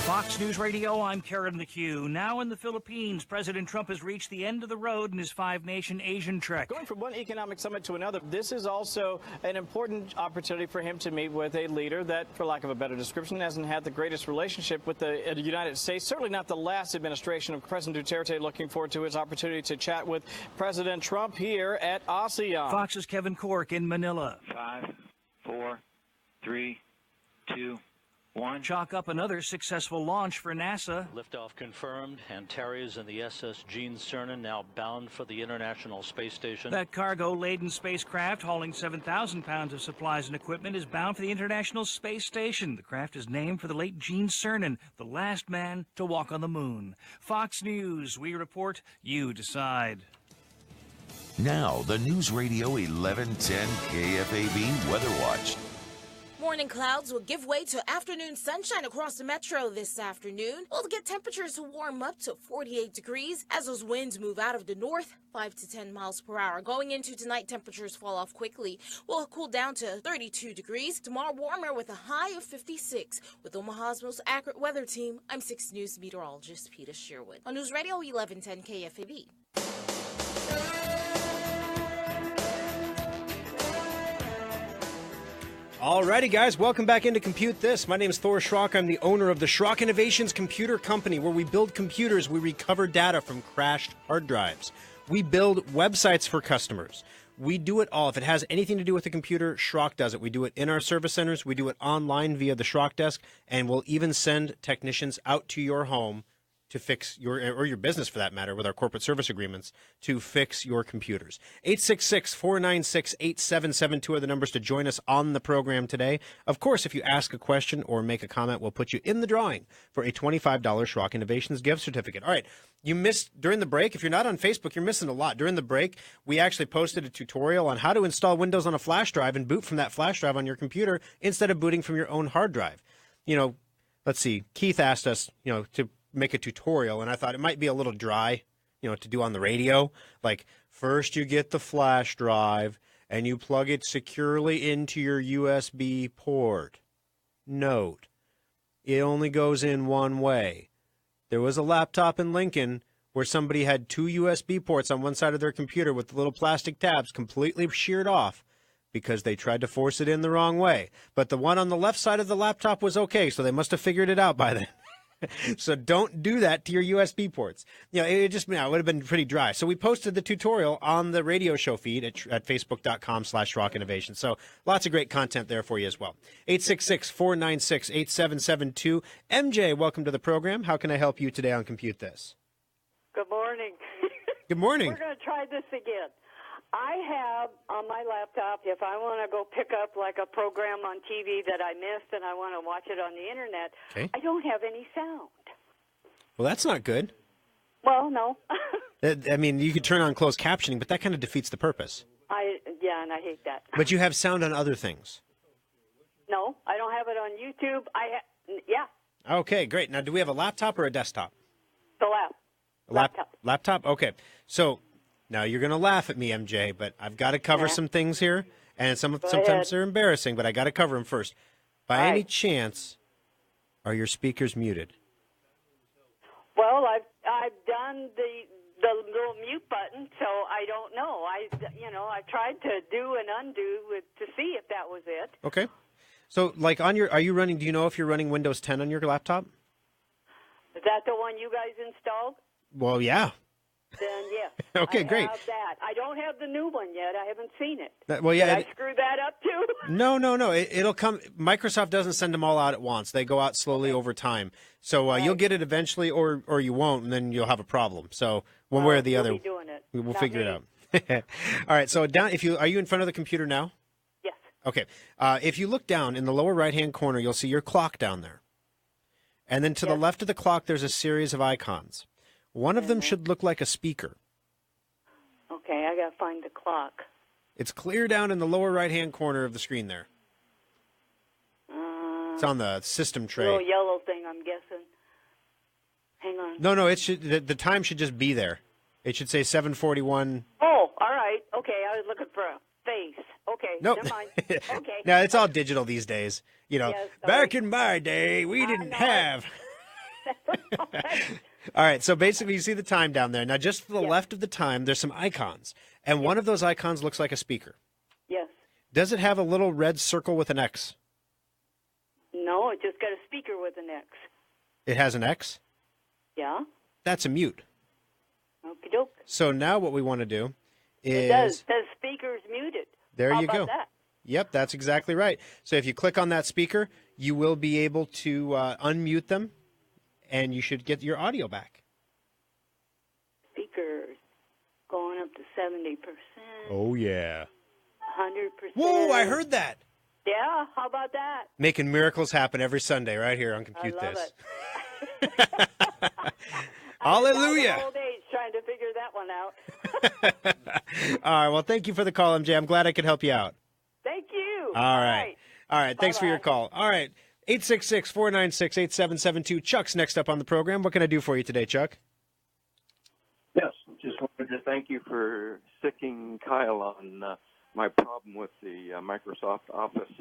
Speaker 6: Fox News Radio, I'm Karen McHugh. Now in the Philippines, President Trump has reached the end of the road in his 5-nation Asian trek.
Speaker 7: Going from one economic summit to another, this is also an important opportunity for him to meet with a leader that, for lack of a better description, hasn't had the greatest relationship with the United States. Certainly not the last administration of President Duterte. Looking forward to his opportunity to chat with President Trump here at ASEAN.
Speaker 6: Fox's Kevin Cork in Manila.
Speaker 8: 5, 4, 3, 2,
Speaker 6: 1. Chalk up another successful launch for NASA.
Speaker 8: Liftoff confirmed. Antares and the SS Gene Cernan now bound for the International Space Station.
Speaker 6: That cargo-laden spacecraft hauling 7,000 pounds of supplies and equipment is bound for the International Space Station. The craft is named for the late Gene Cernan, the last man to walk on the moon. Fox News, we report, you decide.
Speaker 9: Now, the News Radio 1110 KFAB Weather Watch.
Speaker 10: Morning clouds will give way to afternoon sunshine across the metro this afternoon. We'll get temperatures to warm up to 48 degrees as those winds move out of the north, 5 to 10 miles per hour. Going into tonight, temperatures fall off quickly. We'll cool down to 32 degrees. Tomorrow, warmer with a high of 56. With Omaha's most accurate weather team, I'm 6 News meteorologist Peter Sherwood. On News Radio 1110 KFAB.
Speaker 3: Alrighty, guys, welcome back into Compute This. My name is Thor Schrock. I'm the owner of the Schrock Innovations Computer Company, where we build computers. We recover data from crashed hard drives. We build websites for customers. We do it all. If it has anything to do with the computer, Schrock does it. We do it in our service centers. We do it online via the Schrock Desk, and we'll even send technicians out to your home to fix your, or your business for that matter, with our corporate service agreements, to fix your computers. 866-496-8772 are the numbers to join us on the program today. Of course, if you ask a question or make a comment, we'll put you in the drawing for a $25 Schrock Innovations gift certificate. All right, you missed during the break. If you're not on Facebook, you're missing a lot. During the break, we actually posted a tutorial on how to install Windows on a flash drive and boot from that flash drive on your computer instead of booting from your own hard drive. You know, let's see, Keith asked us, to make a tutorial, and I thought it might be a little dry, to do on the radio. Like, first you get the flash drive and you plug it securely into your USB port. Note, it only goes in one way. There was a laptop in Lincoln where somebody had 2 USB ports on one side of their computer with the little plastic tabs completely sheared off because they tried to force it in the wrong way. But the one on the left side of the laptop was okay, so they must have figured it out by then. So don't do that to your USB ports. It would have been pretty dry. So we posted the tutorial on the radio show feed at facebook.com/Schrock Innovation. So lots of great content there for you as well. 866-496-8772. MJ, welcome to the program. How can I help you today on Compute This?
Speaker 11: Good morning.
Speaker 3: Good morning.
Speaker 11: We're going to try this again. I have on my laptop, if I want to go pick up like a program on TV that I missed and I want to watch it on the internet,
Speaker 3: okay,
Speaker 11: I don't have any sound.
Speaker 3: Well, that's not good.
Speaker 11: Well, no.
Speaker 3: I mean, you could turn on closed captioning, but that kind of defeats the purpose.
Speaker 11: And I hate that.
Speaker 3: But you have sound on other things.
Speaker 11: No, I don't have it on YouTube. Yeah.
Speaker 3: Okay, great. Now, do we have a laptop or a desktop?
Speaker 11: The laptop.
Speaker 3: Laptop? Okay. So now you're going to laugh at me, MJ, but I've got to cover some things here, and sometimes they're embarrassing, but I got to cover them first. By any chance, are your speakers muted?
Speaker 11: Well, I've done the little mute button, so I don't know. I tried to do and undo to see if that was it.
Speaker 3: Okay. So, like do you know if you're running Windows 10 on your laptop?
Speaker 11: Is that the one you guys installed?
Speaker 3: Well, yeah.
Speaker 11: Then yes.
Speaker 3: Okay, great.
Speaker 11: I have that. I don't have the new one yet. I haven't seen it.
Speaker 3: Did
Speaker 11: I screw that up too?
Speaker 3: No. It'll come. Microsoft doesn't send them all out at once. They go out slowly over time. So you'll get it eventually, or you won't, and then you'll have a problem. So one way or the other, we'll figure it out. All right. So down. Are you in front of the computer now?
Speaker 11: Yes.
Speaker 3: Okay. If you look down in the lower right-hand corner, you'll see your clock down there, and then to the left of the clock, there's a series of icons. One of them should look like a speaker.
Speaker 11: Okay, I got to find the clock.
Speaker 3: It's clear down in the lower right-hand corner of the screen there. It's on the system tray.
Speaker 11: Little yellow thing, I'm guessing. Hang on.
Speaker 3: No, it should. The time should just be there. It should say 7:41.
Speaker 11: Oh, all right. Okay, I was looking for a face. Okay,
Speaker 3: nope.
Speaker 11: Never mind. Okay.
Speaker 3: No, it's all digital these days.
Speaker 11: Yes,
Speaker 3: back in my day, we didn't have. All right, so basically you see the time down there. Now, just to the left of the time, there's some icons. And one of those icons looks like a speaker.
Speaker 11: Yes.
Speaker 3: Does it have a little red circle with an X?
Speaker 11: No, it just got a speaker with an X.
Speaker 3: It has an X?
Speaker 11: Yeah.
Speaker 3: That's a mute.
Speaker 11: Okie doke.
Speaker 3: So now what we want to do is...
Speaker 11: It does. The speaker's muted.
Speaker 3: There
Speaker 11: How
Speaker 3: you
Speaker 11: about
Speaker 3: go.
Speaker 11: That?
Speaker 3: Yep, that's exactly right. So if you click on that speaker, you will be able to unmute them, and you should get your audio back.
Speaker 11: Speakers going up to 70%.
Speaker 3: Oh, yeah.
Speaker 11: 100%.
Speaker 3: Whoa, I heard that.
Speaker 11: Yeah, how about that?
Speaker 3: Making miracles happen every Sunday right here on Compute
Speaker 11: I love
Speaker 3: This.
Speaker 11: it.
Speaker 3: Hallelujah.
Speaker 11: I'm old age trying to figure that one out.
Speaker 3: All right, well, thank you for the call, MJ. I'm glad I could help you out.
Speaker 11: Thank you.
Speaker 3: All right. All right, thanks for your call. All right, 866-496-8772. Chuck's next up on the program. What can I do for you today, Chuck?
Speaker 12: Yes, just wanted to thank you for sicking Kyle on my problem with the Microsoft Office,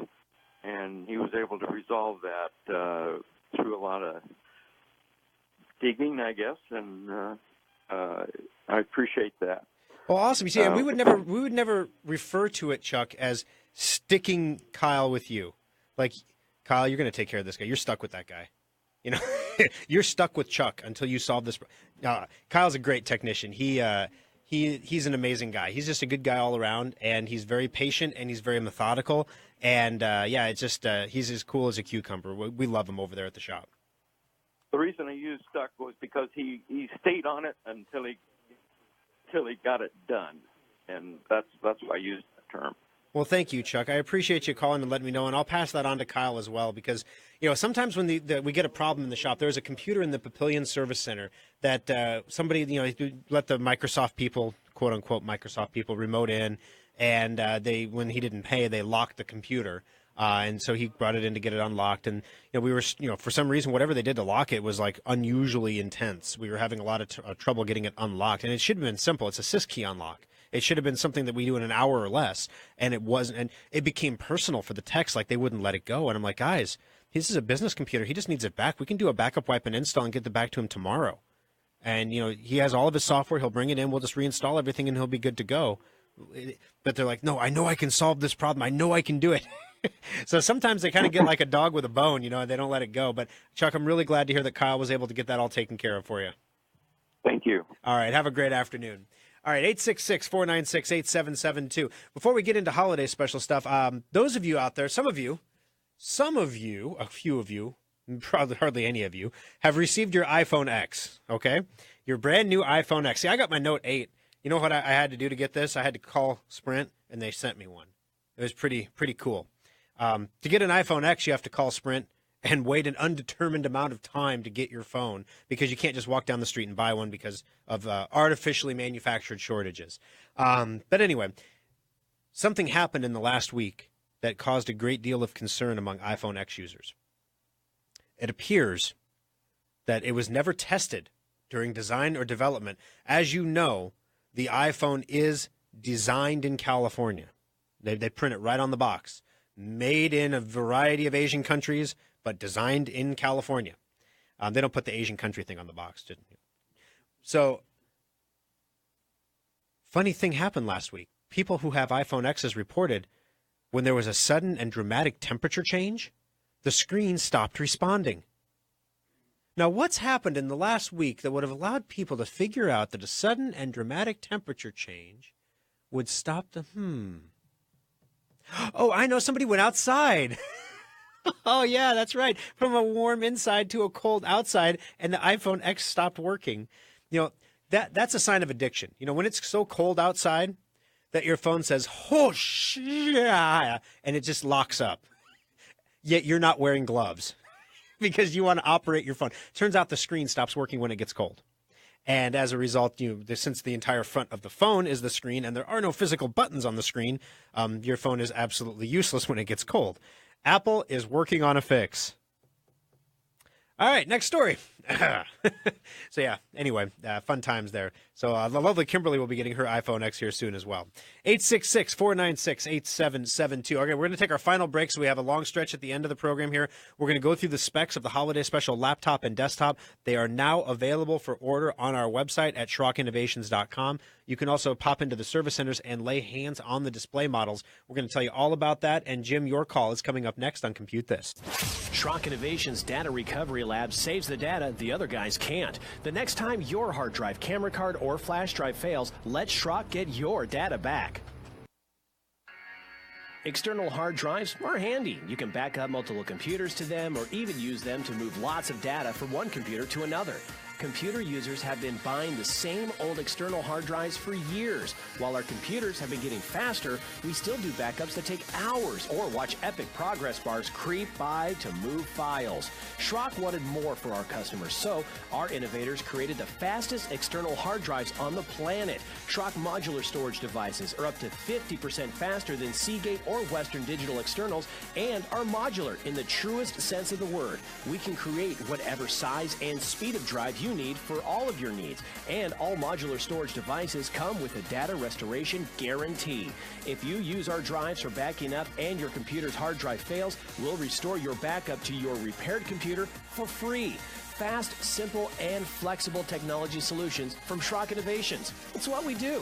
Speaker 12: and he was able to resolve that through a lot of digging, I guess, and I appreciate that.
Speaker 3: Well, awesome. You see, and we would never refer to it, Chuck, as sticking Kyle with you. Like, Kyle, you're going to take care of this guy. You're stuck with that guy. You know, you're stuck with Chuck until you solve this. Kyle's a great technician. He's an amazing guy. He's just a good guy all around, and he's very patient and he's very methodical. And it's just he's as cool as a cucumber. We love him over there at the shop.
Speaker 12: The reason I used stuck was because he stayed on it until he got it done, and that's why I used that term.
Speaker 3: Well, thank you, Chuck. I appreciate you calling and letting me know, and I'll pass that on to Kyle as well, because sometimes when we get a problem in the shop, there's a computer in the Papillion Service Center that somebody let the Microsoft people, quote unquote Microsoft people, remote in, and when he didn't pay, they locked the computer. And so he brought it in to get it unlocked. And, we were, for some reason, whatever they did to lock it was like unusually intense. We were having a lot of trouble getting it unlocked. And it should have been simple. It's a syskey unlock. It should have been something that we do in an hour or less. And it wasn't. And it became personal for the techs. Like they wouldn't let it go. And I'm like, guys, this is a business computer. He just needs it back. We can do a backup wipe and install and get it back to him tomorrow. And, he has all of his software. He'll bring it in. We'll just reinstall everything and he'll be good to go. But they're like, no, I know I can solve this problem. I know I can do it. So sometimes they kind of get like a dog with a bone, and they don't let it go. But, Chuck, I'm really glad to hear that Kyle was able to get that all taken care of for you.
Speaker 12: Thank you.
Speaker 3: All right. Have a great afternoon. All right. 866-496-8772. Before we get into holiday special stuff, those of you out there, some of you, a few of you, probably hardly any of you, have received your iPhone X, okay? Your brand new iPhone X. See, I got my Note 8. You know what I had to do to get this? I had to call Sprint, and they sent me one. It was pretty cool. To get an iPhone X, you have to call Sprint and wait an undetermined amount of time to get your phone because you can't just walk down the street and buy one because of artificially manufactured shortages. But anyway, something happened in the last week that caused a great deal of concern among iPhone X users. It appears that it was never tested during design or development. As you know, the iPhone is designed in California. They print it right on the box. Made in a variety of Asian countries, but designed in California. They don't put the Asian country thing on the box. So, funny thing happened last week. People who have iPhone X's reported when there was a sudden and dramatic temperature change, the screen stopped responding. Now, what's happened in the last week that would have allowed people to figure out that a sudden and dramatic temperature change would stop the Oh, I know. Somebody went outside. Oh, yeah, that's right. From a warm inside to a cold outside, and the iPhone X stopped working. That's a sign of addiction. When it's so cold outside that your phone says, oh, and it just locks up. Yet you're not wearing gloves because you want to operate your phone. Turns out the screen stops working when it gets cold. And as a result, since the entire front of the phone is the screen and there are no physical buttons on the screen, your phone is absolutely useless when it gets cold. Apple is working on a fix. All right, next story. So, yeah, anyway, fun times there. So the lovely Kimberly will be getting her iPhone X here soon as well. 866-496-8772. Okay, we're going to take our final break, so we have a long stretch at the end of the program here. We're going to go through the specs of the holiday special laptop and desktop. They are now available for order on our website at SchrockInnovations.com. You can also pop into the service centers and lay hands on the display models. We're going to tell you all about that, and Jim, your call is coming up next on Compute This.
Speaker 5: Schrock Innovations Data Recovery Lab saves the data the other guys can't. The next time your hard drive, camera card, or flash drive fails, let Schrock get your data back. External hard drives are handy. You can back up multiple computers to them or even use them to move lots of data from one computer to another. Computer users have been buying the same old external hard drives for years. While our computers have been getting faster, we still do backups that take hours or watch epic progress bars creep by to move files. Schrock wanted more for our customers, so our innovators created the fastest external hard drives on the planet. Schrock modular storage devices are up to 50% faster than Seagate or Western Digital externals and are modular in the truest sense of the word. We can create whatever size and speed of drive you need for all of your needs, and all modular storage devices come with a data restoration guarantee. If you use our drives for backing up and your computer's hard drive fails, we'll restore your backup to your repaired computer for free. Fast, simple, and flexible technology solutions from Schrock Innovations. It's what we do.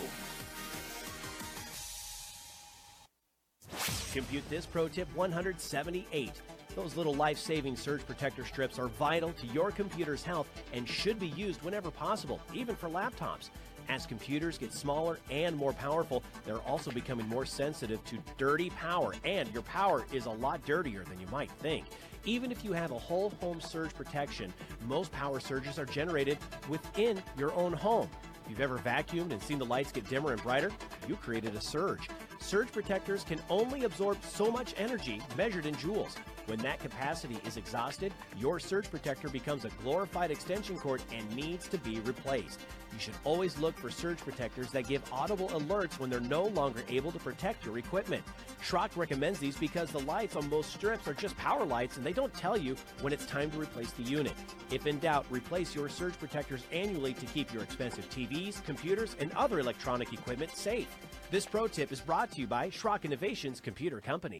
Speaker 5: Compute This Pro Tip 178. Those little life-saving surge protector strips are vital to your computer's health and should be used whenever possible, even for laptops. As computers get smaller and more powerful, they're also becoming more sensitive to dirty power, and your power is a lot dirtier than you might think. Even if you have a whole home surge protection, most power surges are generated within your own home. If you've ever vacuumed and seen the lights get dimmer and brighter, you created a surge. Surge protectors can only absorb so much energy measured in joules. When that capacity is exhausted, your surge protector becomes a glorified extension cord and needs to be replaced. You should always look for surge protectors that give audible alerts when they're no longer able to protect your equipment. Schrock recommends these because the lights on most strips are just power lights and they don't tell you when it's time to replace the unit. If in doubt, replace your surge protectors annually to keep your expensive TVs, computers, and other electronic equipment safe. This pro tip is brought to you by Schrock Innovations Computer Company.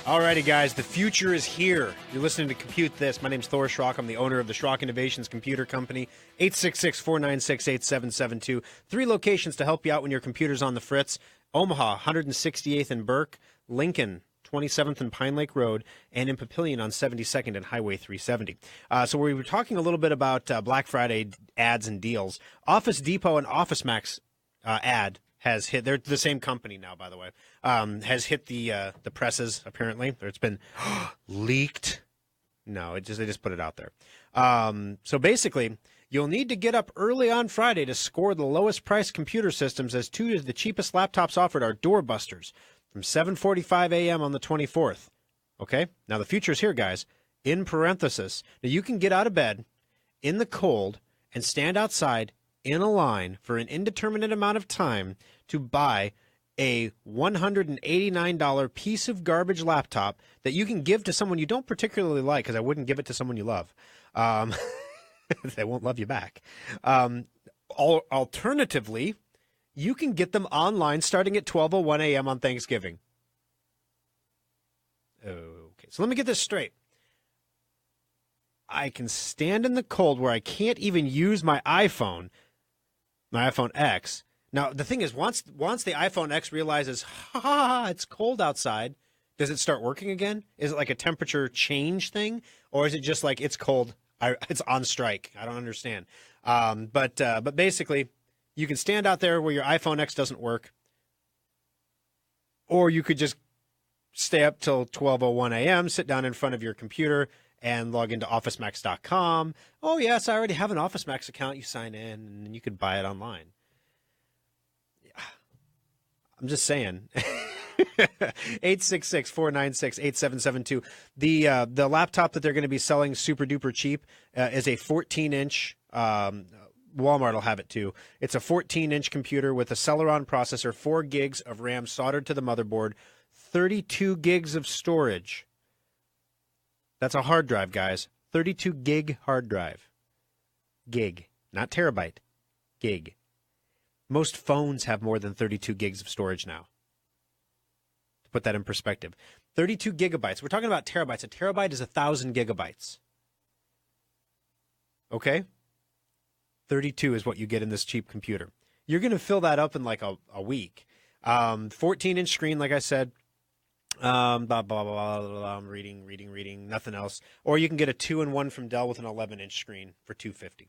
Speaker 3: Alrighty, guys, the future is here. You're listening to Compute This. My name's Thor Schrock. I'm the owner of the Schrock Innovations Computer Company. 866-496-8772. 3 locations to help you out when your computer's on the fritz. Omaha, 168th and Burke. Lincoln, 27th and Pine Lake Road. And in Papillion on 72nd and Highway 370. So we were talking a little bit about Black Friday ads and deals. Office Depot and Office Max ad has hit. They're the same company now, by the way. Has hit the presses apparently. It's been leaked. No, they just put it out there. So basically, you'll need to get up early on Friday to score the lowest priced computer systems, as 2 of the cheapest laptops offered are doorbusters from 7:45 a.m. on the 24th. Okay, now the future's here, guys. In parenthesis, now you can get out of bed in the cold and stand outside in a line for an indeterminate amount of time to buy a $189 piece of garbage laptop that you can give to someone you don't particularly like, because I wouldn't give it to someone you love. They won't love you back. Alternatively, you can get them online starting at 12:01 a.m. on Thanksgiving. Okay, so let me get this straight. I can stand in the cold where I can't even use my iPhone X. Now, the thing is, once the iPhone X realizes, it's cold outside, does it start working again? Is it like a temperature change thing? Or is it just like it's cold, it's on strike? I don't understand. But basically, you can stand out there where your iPhone X doesn't work, or you could just stay up till 12:01 a.m., sit down in front of your computer, and log into OfficeMax.com. Oh, yes, I already have an OfficeMax account. You sign in, and then you could buy it online. I'm just saying. 866-496-8772. The laptop that they're going to be selling super duper cheap is a 14-inch. Walmart will have it too. It's a 14-inch computer with a Celeron processor, 4 gigs of RAM soldered to the motherboard, 32 gigs of storage. That's a hard drive, guys. 32 gig hard drive. Gig, not terabyte. Gig. Most phones have more than 32 gigs of storage now. To put that in perspective. 32 gigabytes. We're talking about terabytes. A terabyte is 1,000 gigabytes. Okay? 32 is what you get in this cheap computer. You're going to fill that up in like a week. 14-inch screen, like I said. Blah, blah, blah, blah, blah. I'm reading, nothing else. Or you can get a 2-in-1 from Dell with an 11-inch screen for $250.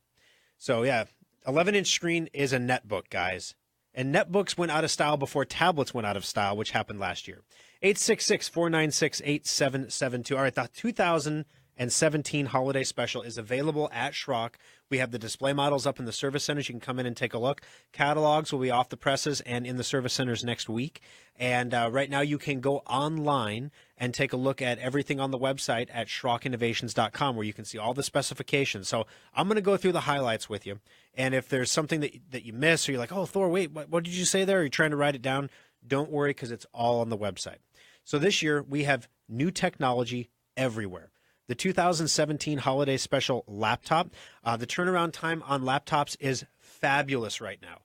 Speaker 3: So, yeah, 11-inch screen is a netbook, guys. And netbooks went out of style before tablets went out of style, which happened last year. 866-496-8772. All right, the 2017 holiday special is available at Schrock. We have the display models up in the service centers. You can come in and take a look. Catalogs will be off the presses and in the service centers next week. And right now you can go online and take a look at everything on the website at SchrockInnovations.com, where you can see all the specifications. So I'm going to go through the highlights with you. And if there's something that you miss, or you're like, oh, Thor, wait, what did you say there? Are you trying to write it down? Don't worry, because it's all on the website. So this year we have new technology everywhere. The 2017 holiday special laptop. The turnaround time on laptops is fabulous right now.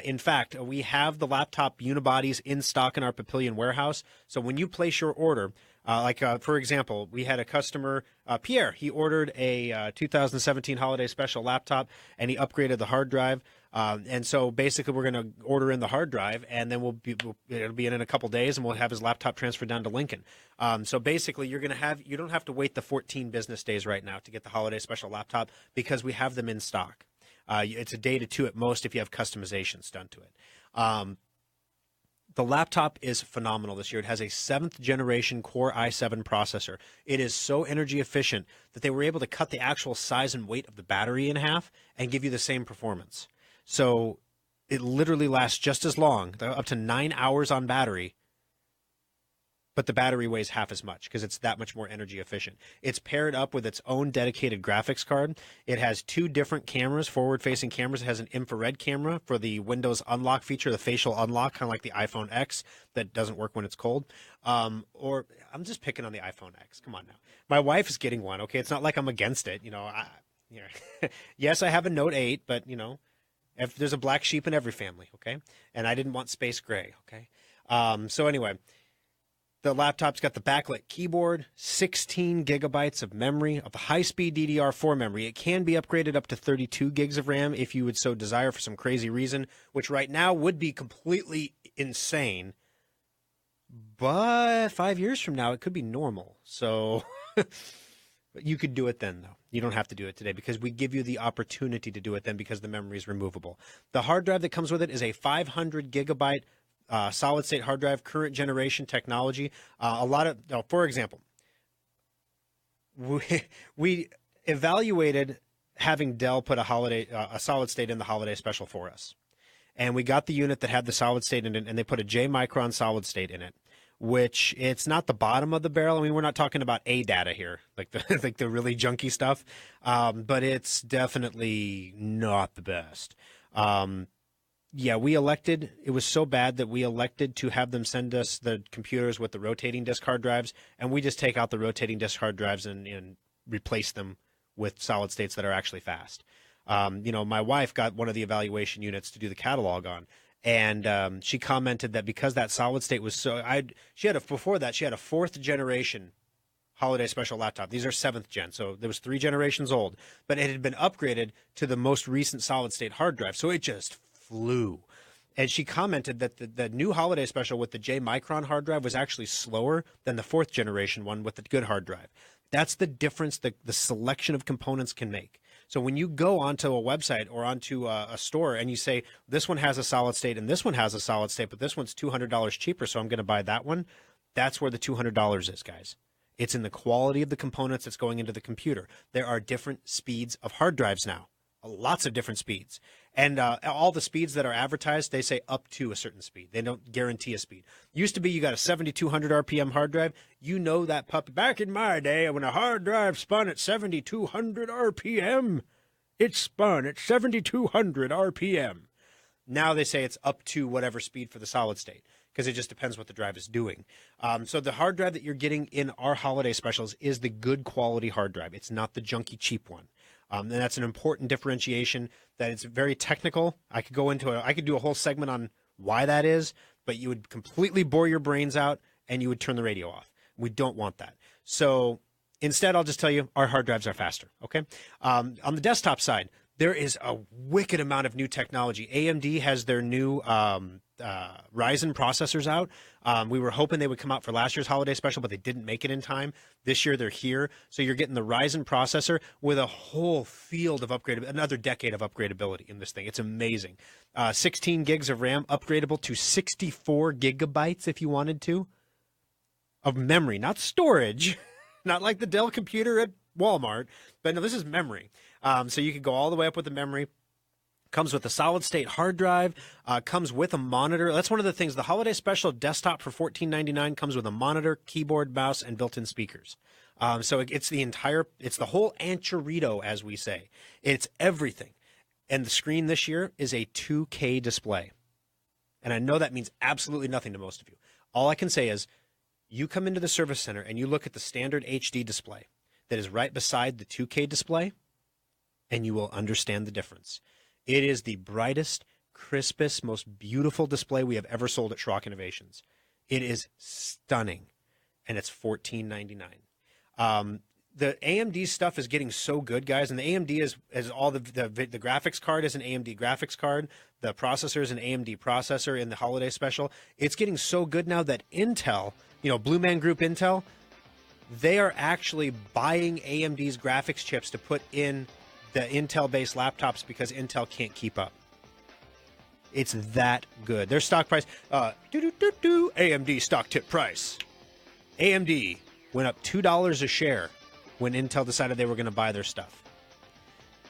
Speaker 3: In fact, we have the laptop unibodies in stock in our Papillion warehouse. So when you place your order, for example, we had a customer, Pierre. He ordered a 2017 holiday special laptop, and he upgraded the hard drive. And so basically we're going to order in the hard drive, and then it'll be in a couple days, and we'll have his laptop transferred down to Lincoln. So basically you don't have to wait the 14 business days right now to get the holiday special laptop, because we have them in stock. It's a day to two at most if you have customizations done to it. The laptop is phenomenal this year. It has a 7th generation Core i7 processor. It is so energy efficient that they were able to cut the actual size and weight of the battery in half and give you the same performance. So it literally lasts just as long, up to 9 hours on battery, but the battery weighs half as much because it's that much more energy efficient. It's paired up with its own dedicated graphics card. It has 2 different cameras, forward-facing cameras. It has an infrared camera for the Windows unlock feature, the facial unlock, kind of like the iPhone X that doesn't work when it's cold. Or I'm just picking on the iPhone X. Come on now. My wife is getting one, okay? It's not like I'm against it. Yes, I have a Note 8, but, if there's a black sheep in every family, okay? And I didn't want space gray, okay? So anyway, the laptop's got the backlit keyboard, 16 gigabytes of memory, of the high-speed DDR4 memory. It can be upgraded up to 32 gigs of RAM if you would so desire for some crazy reason, which right now would be completely insane. But 5 years from now, it could be normal. So you could do it then, though. You don't have to do it today because we give you the opportunity to do it then because the memory is removable. The hard drive that comes with it is a 500 gigabyte solid state hard drive, current generation technology. For example, we evaluated having Dell put a solid state in the holiday special for us. And we got the unit that had the solid state in it, and they put a J Micron solid state in it, which it's not the bottom of the barrel. I mean, we're not talking about A data here, like the really junky stuff, but it's definitely not the best. It was so bad that we elected to have them send us the computers with the rotating disk hard drives, and we just take out the rotating disk hard drives and replace them with solid states that are actually fast. My wife got one of the evaluation units to do the catalog on, and she commented that because that solid state was before that she had a 4th generation holiday special laptop. These are 7th gen, so there was 3 generations old, but it had been upgraded to the most recent solid state hard drive, so it just flew. And she commented that the new holiday special with the J Micron hard drive was actually slower than the 4th generation one with the good hard drive. That's the difference the selection of components can make. So when you go onto a website or onto a store and you say, this one has a solid state and this one has a solid state, but this one's $200 cheaper, so I'm going to buy that one, that's where the $200 is, guys. It's in the quality of the components that's going into the computer. There are different speeds of hard drives now. Lots of different speeds. And all the speeds that are advertised, they say up to a certain speed. They don't guarantee a speed. Used to be you got a 7,200 RPM hard drive. You know that puppy. Back in my day, when a hard drive spun at 7,200 RPM, it spun at 7,200 RPM. Now they say it's up to whatever speed for the solid state because it just depends what the drive is doing. So the hard drive that you're getting in our holiday specials is the good quality hard drive. It's not the junky cheap one. And that's an important differentiation that it's very technical. I could do a whole segment on why that is, but you would completely bore your brains out and you would turn the radio off. We don't want that. So instead, I'll just tell you our hard drives are faster. Okay. On the desktop side, there is a wicked amount of new technology. AMD has their new Ryzen processors out. We were hoping they would come out for last year's holiday special, but they didn't make it in time. This year they're here. So you're getting the Ryzen processor with a whole field of another decade of upgradability in this thing. It's amazing. 16 gigs of RAM, upgradable to 64 gigabytes if you wanted to, of memory, not storage, not like the Dell computer at Walmart, but no, this is memory. So you could go all the way up with the memory. Comes with a solid-state hard drive, comes with a monitor. That's one of the things. The holiday special desktop for $14.99 comes with a monitor, keyboard, mouse, and built-in speakers. So it's the whole Anchorito, as we say. It's everything. And the screen this year is a 2K display. And I know that means absolutely nothing to most of you. All I can say is you come into the service center and you look at the standard HD display that is right beside the 2K display, and you will understand the difference. It is the brightest, crispest, most beautiful display we have ever sold at Schrock Innovations. It is stunning, and it's $14.99. The AMD stuff is getting so good, guys, and the AMD is all the graphics card is an AMD graphics card. The processor is an AMD processor in the holiday special. It's getting so good now that Intel, Blue Man Group Intel, they are actually buying AMD's graphics chips to put in the Intel-based laptops because Intel can't keep up. It's that good. Their stock price, AMD stock tip price. AMD went up $2 a share when Intel decided they were going to buy their stuff.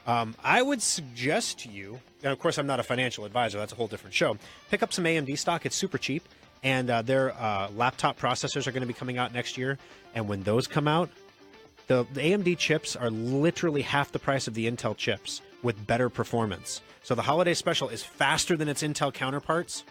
Speaker 3: I would suggest to you, and of course I'm not a financial advisor, that's a whole different show, pick up some AMD stock. It's super cheap, and their laptop processors are going to be coming out next year, and when those come out, the AMD chips are literally half the price of the Intel chips with better performance. So the holiday special is faster than its Intel counterparts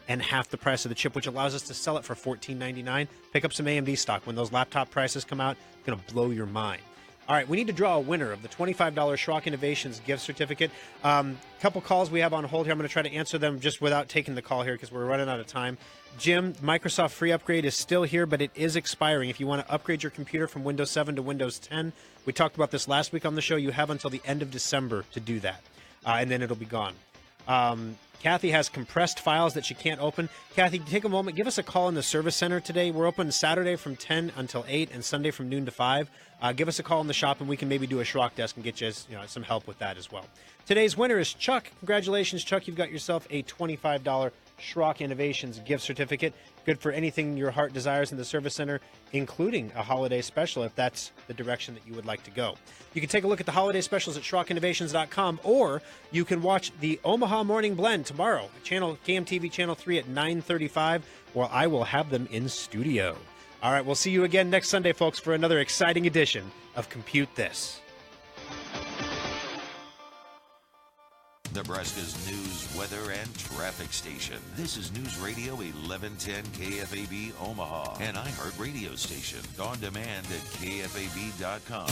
Speaker 3: and half the price of the chip, which allows us to sell it for $14.99. Pick up some AMD stock. When those laptop prices come out, it's going to blow your mind. All right, we need to draw a winner of the $25 Schrock Innovations gift certificate. Couple calls we have on hold here. I'm going to try to answer them just without taking the call here because we're running out of time. Jim, Microsoft free upgrade is still here, but it is expiring. If you want to upgrade your computer from Windows 7 to Windows 10, we talked about this last week on the show. You have until the end of December to do that, and then it'll be gone. Kathy has compressed files that she can't open. Kathy, take a moment. Give us a call in the service center today. We're open Saturday from 10 until 8 and Sunday from noon to 5. Give us a call in the shop, and we can maybe do a Schrock desk and get you some help with that as well. Today's winner is Chuck. Congratulations, Chuck. You've got yourself a $25 Schrock Innovations gift certificate. Good for anything your heart desires in the service center, including a holiday special if that's the direction that you would like to go. You can take a look at the holiday specials at SchrockInnovations.com, or you can watch the Omaha Morning Blend tomorrow, KMTV Channel 3 at 9:35, where I will have them in studio. All right, we'll see you again next Sunday, folks, for another exciting edition of Compute This.
Speaker 9: Nebraska's news, weather, and traffic station. This is News Radio 1110 KFAB Omaha, an iHeart radio station. On demand at KFAB.com.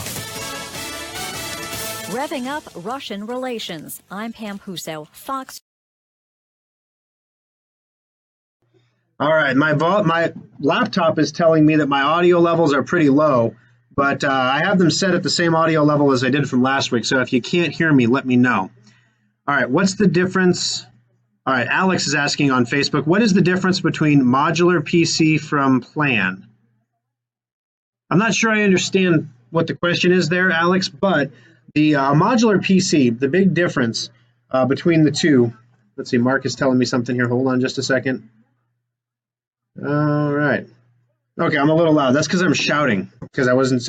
Speaker 13: Revving up Russian relations. I'm Pam Huso, Fox.
Speaker 3: All right, my laptop is telling me that my audio levels are pretty low, but I have them set at the same audio level as I did from last week, so if you can't hear me, let me know. All right, what's the difference? All right, Alex is asking on Facebook, what is the difference between modular PC from plan? I'm not sure I understand what the question is there, Alex, but the modular PC, the big difference between the two, let's see, Mark is telling me something here. Hold on just a second. All right. Okay, I'm a little loud. That's because I'm shouting, because I wasn't...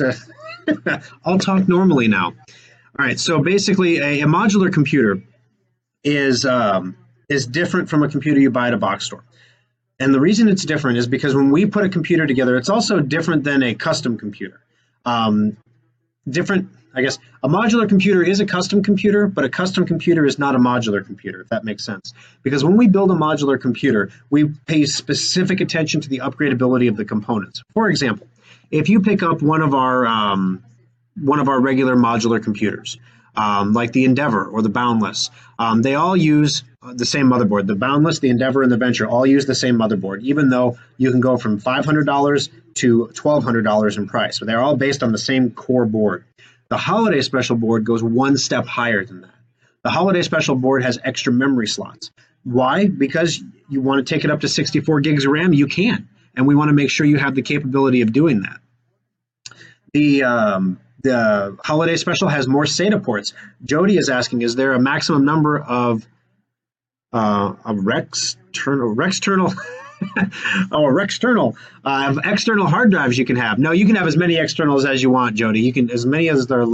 Speaker 3: I'll talk normally now. All right, so basically a modular computer is different from a computer you buy at a box store. And the reason it's different is because when we put a computer together, it's also different than a custom computer. I guess, a modular computer is a custom computer, but a custom computer is not a modular computer, if that makes sense. Because when we build a modular computer, we pay specific attention to the upgradability of the components. For example, if you pick up one of our regular modular computers, like the Endeavor or the Boundless, they all use the same motherboard. The Boundless, the Endeavor, and the Venture all use the same motherboard, even though you can go from $500 to $1,200 in price. So they're all based on the same core board. The Holiday Special board goes one step higher than that. The holiday special board has extra memory slots. Why? Because you want to take it up to 64 gigs of RAM, you can. And we want to make sure you have the capability of doing that. The holiday special has more SATA ports. Jody is asking, is there a maximum number of Rexternal of external hard drives you can have? No, you can have as many externals as you want, Jody. You can as many as there. I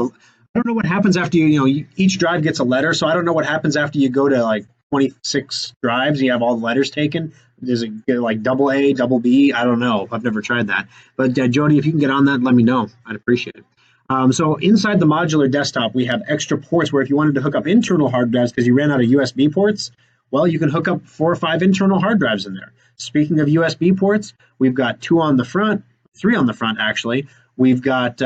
Speaker 3: don't know what happens after each drive gets a letter, so I don't know what happens after you go to like 26 drives. You have all the letters taken. Does it get like double A, double B? I don't know. I've never tried that. But Jody, if you can get on that, let me know. I'd appreciate it. So inside the modular desktop, we have extra ports where if you wanted to hook up internal hard drives because you ran out of USB ports, well, you can hook up 4 or 5 internal hard drives in there. Speaking of USB ports, we've got 2 on the front, 3 on the front, actually. We've got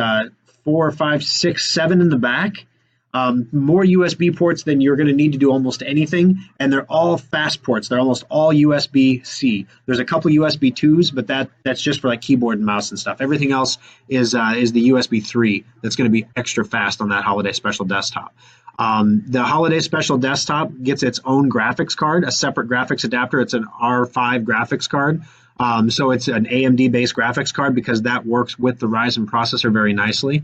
Speaker 3: 4, 5, 6, 7 in the back. More USB ports than you're going to need to do almost anything, and they're all fast ports. They're almost all USB-C. There's a couple USB 2s, but that's just for like keyboard and mouse and stuff. Everything else is the USB 3 that's going to be extra fast on that holiday special desktop. The holiday special desktop gets its own graphics card, a separate graphics adapter. It's an R5 graphics card. So it's an AMD-based graphics card because that works with the Ryzen processor very nicely.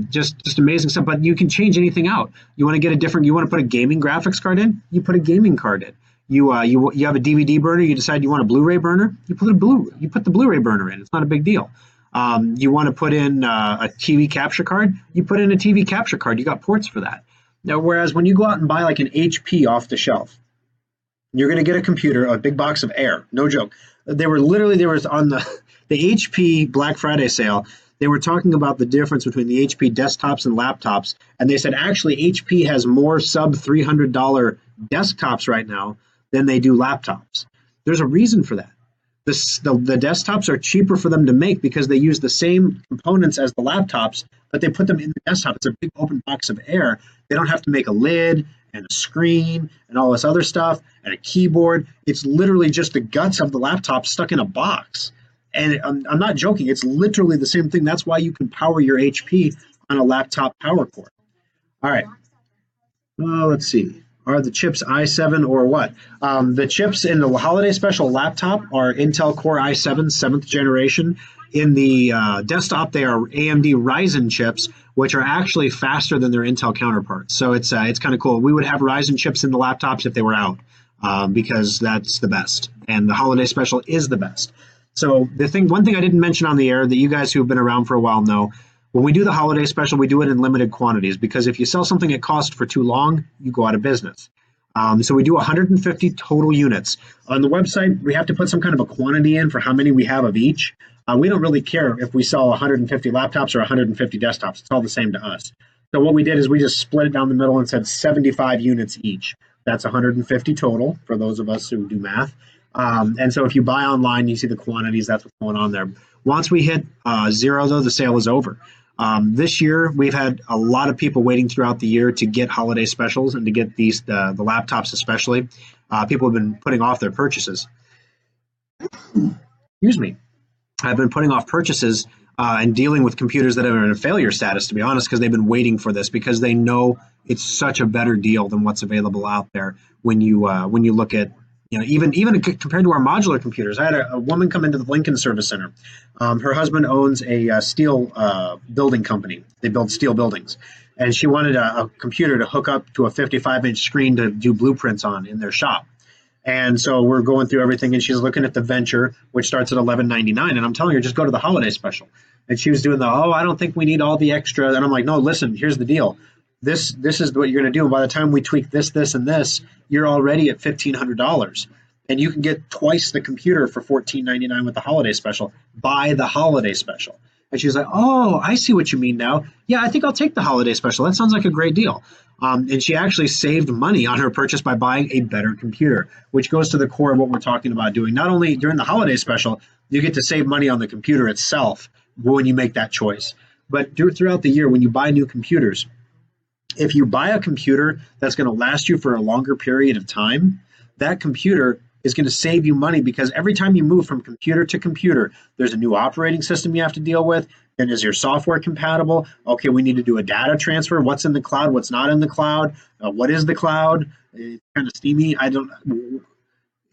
Speaker 3: Just amazing stuff, but you can change anything out. You want to get you want to put a gaming graphics card in, you put a gaming card in. You have a DVD burner, you decide you want a Blu-ray burner, you put the Blu-ray burner in. It's not a big deal. You want to put in a TV capture card, you put in a TV capture card. You got ports for that. Now, whereas when you go out and buy like an HP off the shelf, you're going to get a computer, a big box of Air, no joke. There was on the HP Black Friday sale, they were talking about the difference between the HP desktops and laptops, and they said actually HP has more sub $300 desktops right now than they do laptops. There's a reason for that. The desktops are cheaper for them to make because they use the same components as the laptops, but they put them in the desktop. It's a big open box of Air. They don't have to make a lid and a screen and all this other stuff and a keyboard. It's literally just the guts of the laptop stuck in a box. And I'm not joking. It's literally the same thing. That's why you can power your HP on a laptop power cord. All right. Let's see. Are the chips i7 or what? The chips in the holiday special laptop are Intel Core i7 7th generation. In the desktop, they are AMD Ryzen chips, which are actually faster than their Intel counterparts. So it's kind of cool. We would have Ryzen chips in the laptops if they were out because that's the best. And the holiday special is the best. So one thing I didn't mention on the air that you guys who have been around for a while know, when we do the holiday special, we do it in limited quantities because if you sell something at cost for too long, you go out of business. So we do 150 total units. On the website, we have to put some kind of a quantity in for how many we have of each. We don't really care if we sell 150 laptops or 150 desktops. It's all the same to us. So what we did is we just split it down the middle and said 75 units each. That's 150 total for those of us who do math. And so if you buy online, you see the quantities, that's what's going on there. Once we hit 0, though, the sale is over. This year, we've had a lot of people waiting throughout the year to get holiday specials and to get the laptops especially. People have been putting off their purchases. Excuse me. I've been putting off purchases and dealing with computers that are in a failure status, to be honest, because they've been waiting for this because they know it's such a better deal than what's available out there when you look at, even compared to our modular computers. I had a woman come into the Lincoln Service Center. Her husband owns a steel building company. They build steel buildings. And she wanted a computer to hook up to a 55-inch screen to do blueprints on in their shop. And so we're going through everything, and she's looking at the Venture, which starts at $11.99. And I'm telling her, just go to the holiday special. And she was doing I don't think we need all the extra. And I'm like, no, listen, here's the deal. This is what you're going to do. By the time we tweak this, and this, you're already at $1,500. And you can get twice the computer for $14.99 with the holiday special. Buy the holiday special. And she's like, oh, I see what you mean now. Yeah, I think I'll take the holiday special. That sounds like a great deal. And she actually saved money on her purchase by buying a better computer, which goes to the core of what we're talking about doing. Not only during the holiday special, you get to save money on the computer itself when you make that choice. But throughout the year, when you buy new computers, if you buy a computer that's going to last you for a longer period of time, that computer is going to save you money, because every time you move from computer to computer, there's a new operating system you have to deal with. And is your software compatible? Okay, we need to do a data transfer. What's in the cloud? What's not in the cloud? What is the cloud? It's kind of steamy.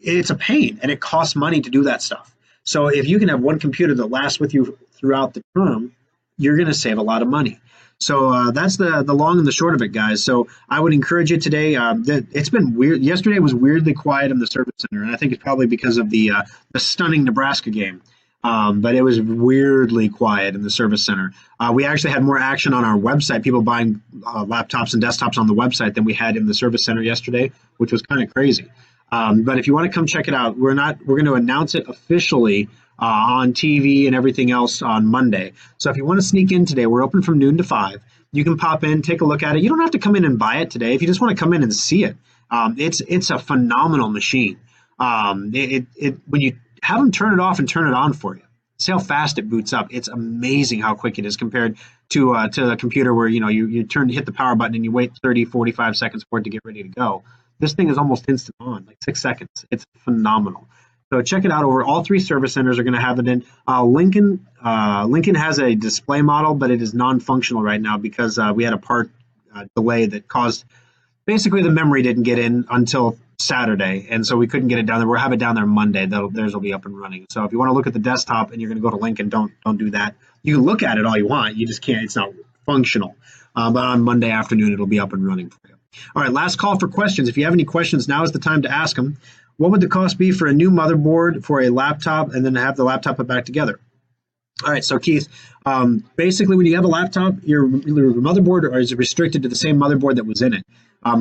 Speaker 3: It's a pain, and it costs money to do that stuff. So if you can have one computer that lasts with you throughout the term, you're going to save a lot of money. So that's the long and the short of it, guys. So I would encourage you today. It's been weird. Yesterday was weirdly quiet in the service center, and I think it's probably because of the stunning Nebraska game. But it was weirdly quiet in the service center. We actually had more action on our website, people buying laptops and desktops on the website, than we had in the service center yesterday, which was kind of crazy. But if you want to come check it out, we're going to announce it officially on TV and everything else on Monday. So if you want to sneak in today, we're open from noon to 5. You can pop in, take a look at it. You don't have to come in and buy it today. If you just want to come in and see it, it's a phenomenal machine. When you have them turn it off and turn it on for you, see how fast it boots up. It's amazing how quick it is compared to a computer where you hit the power button and you wait 30, 45 seconds for it to get ready to go. This thing is almost instant on, like 6 seconds. It's phenomenal. So check it out. Over all 3 service centers are going to have it in. Lincoln has a display model, but it is non-functional right now because we had a part delay that caused, basically the memory didn't get in until Saturday, and so we couldn't get it down there. We'll have it down there Monday. Theirs will be up and running. So if you want to look at the desktop and you're going to go to Lincoln, don't do that. You can look at it all you want. You just can't. It's not functional. But on Monday afternoon, it'll be up and running for you. All right, last call for questions. If you have any questions, now is the time to ask them. What would the cost be for a new motherboard for a laptop and then have the laptop put back together? All right, so Keith, basically when you have a laptop, your motherboard is restricted to the same motherboard that was in it.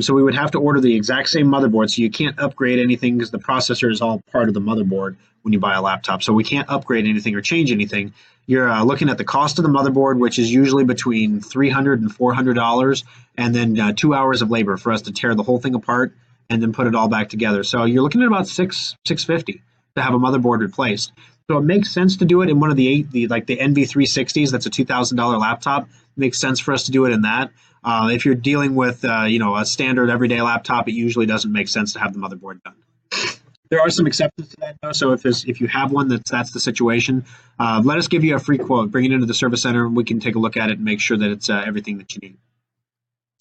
Speaker 3: So we would have to order the exact same motherboard. So you can't upgrade anything because the processor is all part of the motherboard when you buy a laptop. So we can't upgrade anything or change anything. You're looking at the cost of the motherboard, which is usually between $300 and $400, and then 2 hours of labor for us to tear the whole thing apart and then put it all back together. So you're looking at about $650 to have a motherboard replaced. So it makes sense to do it in one of the NV360s. That's a $2,000 laptop. It makes sense for us to do it in that. If you're dealing with a standard everyday laptop, it usually doesn't make sense to have the motherboard done. There are some exceptions to that, though. So if you have one that's the situation, let us give you a free quote. Bring it into the service center, and we can take a look at it and make sure that it's everything that you need.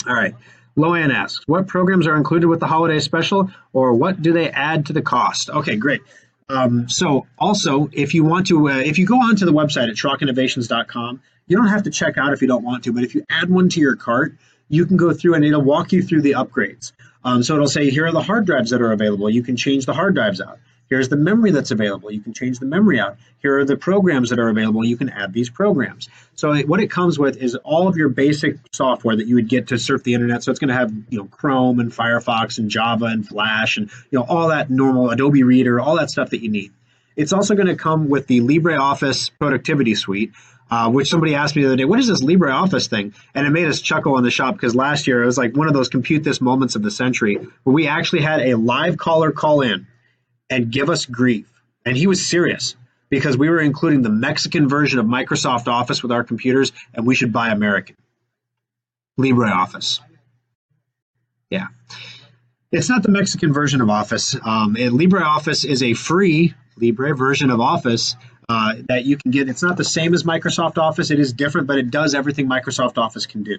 Speaker 3: All right. Loanne asks, what programs are included with the holiday special, or what do they add to the cost? Okay, great. So also, if you want to, if you go onto the website at SchrockInnovations.com, you don't have to check out if you don't want to, but if you add one to your cart, you can go through and it'll walk you through the upgrades. So it'll say, here are the hard drives that are available. You can change the hard drives out. Here's the memory that's available. You can change the memory out. Here are the programs that are available. You can add these programs. So what it comes with is all of your basic software that you would get to surf the internet. So it's going to have Chrome and Firefox and Java and Flash and all that normal Adobe Reader, all that stuff that you need. It's also going to come with the LibreOffice Productivity Suite, which somebody asked me the other day, what is this LibreOffice thing? And it made us chuckle in the shop because last year it was like one of those compute this moments of the century where we actually had a live caller call in and give us grief. And he was serious because we were including the Mexican version of Microsoft Office with our computers, and we should buy American. LibreOffice. Yeah. It's not the Mexican version of Office. LibreOffice is a free Libre version of Office that you can get. It's not the same as Microsoft Office. It is different, but it does everything Microsoft Office can do.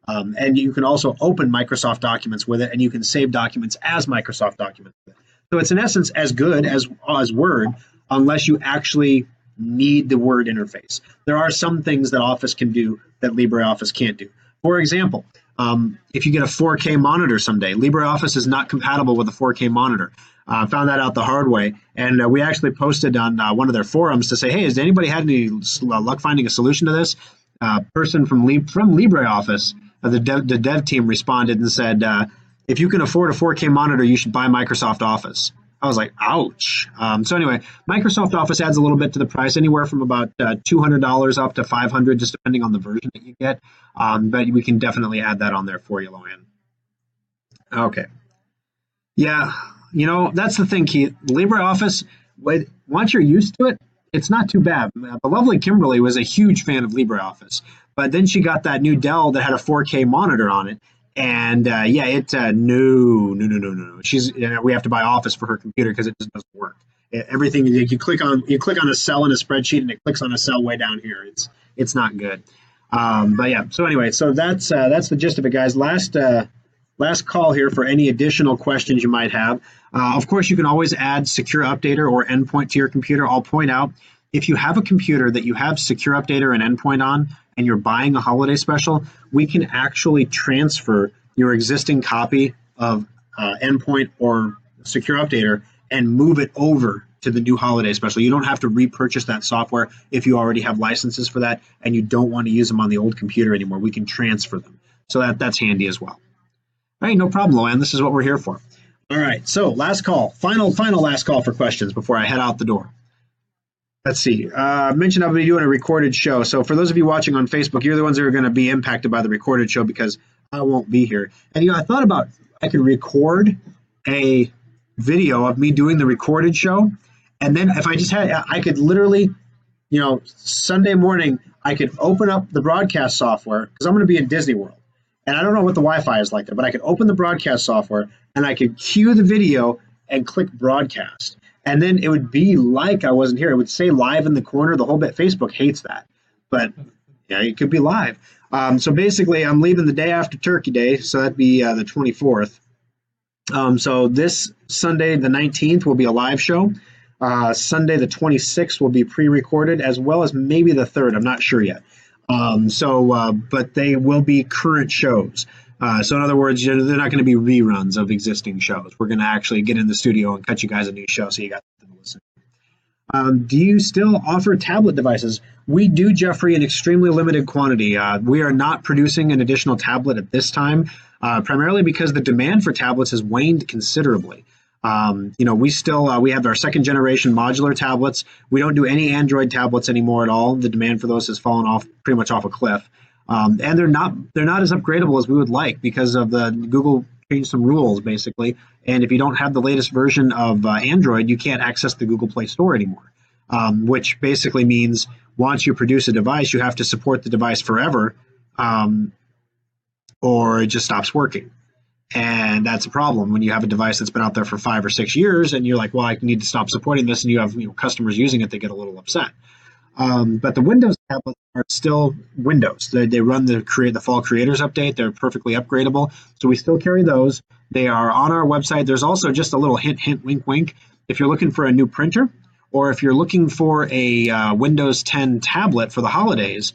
Speaker 3: And you can also open Microsoft documents with it, and you can save documents as Microsoft documents with it. So it's in essence as good as Word, unless you actually need the Word interface. There are some things that Office can do that LibreOffice can't do. For example, if you get a 4K monitor someday, LibreOffice is not compatible with a 4K monitor. Found that out the hard way. And we actually posted on one of their forums to say, hey, has anybody had any luck finding a solution to this? Person from LibreOffice, the dev team responded and said, if you can afford a 4K monitor, you should buy Microsoft Office. I was like, ouch. So anyway, Microsoft Office adds a little bit to the price, anywhere from about $200 up to $500, just depending on the version that you get. But we can definitely add that on there for you, Loanne. Okay. Yeah, that's the thing, Keith. LibreOffice, once you're used to it, it's not too bad. The lovely Kimberly was a huge fan of LibreOffice, but then she got that new Dell that had a 4K monitor on it. And no. We have to buy Office for her computer because it just doesn't work. Everything you click on a cell in a spreadsheet and it clicks on a cell way down here. It's not good. But yeah. So anyway, so that's the gist of it, guys. Last call here for any additional questions you might have. Of course, you can always add Secure Updater or Endpoint to your computer. I'll point out, if you have a computer that you have Secure Updater and Endpoint on and you're buying a holiday special, we can actually transfer your existing copy of Endpoint or Secure Updater and move it over to the new holiday special. You don't have to repurchase that software if you already have licenses for that and you don't want to use them on the old computer anymore. We can transfer them. So that's handy as well. All right, no problem, Loanne. This is what we're here for. All right, so last call, final last call for questions before I head out the door. Let's see. I mentioned I'll be doing a recorded show. So for those of you watching on Facebook, you're the ones that are going to be impacted by the recorded show because I won't be here. And I thought about I could record a video of me doing the recorded show, and then if I just had, I could literally, Sunday morning, I could open up the broadcast software because I'm going to be in Disney World. And I don't know what the Wi-Fi is like there, but I could open the broadcast software and I could cue the video and click broadcast. And then it would be like I wasn't here. It would say live in the corner. The whole bit, Facebook hates that. But yeah, it could be live. So basically, I'm leaving the day after Turkey Day. So that'd be the 24th. So this Sunday, the 19th, will be a live show. Sunday, the 26th, will be pre-recorded, as well as maybe the 3rd. I'm not sure yet. But they will be current shows. So in other words, they're not going to be reruns of existing shows. We're going to actually get in the studio and cut you guys a new show so you got something to listen to. Do you still offer tablet devices? We do, Jeffrey, in extremely limited quantity. We are not producing an additional tablet at this time, primarily because the demand for tablets has waned considerably. We have our second generation modular tablets. We don't do any Android tablets anymore at all. The demand for those has fallen pretty much off a cliff. And they're not as upgradable as we would like because of the Google changed some rules basically. And if you don't have the latest version of Android, you can't access the Google Play Store anymore, which basically means once you produce a device, you have to support the device forever, or it just stops working. And that's a problem when you have a device that's been out there for 5 or 6 years and you're like, well, I need to stop supporting this, and you have customers using it, they get a little upset. But the Windows tablets are still Windows. They run the Fall Creators Update. They're perfectly upgradable. So we still carry those. They are on our website. There's also just a little hint, wink, wink. If you're looking for a new printer, or if you're looking for a Windows 10 tablet for the holidays,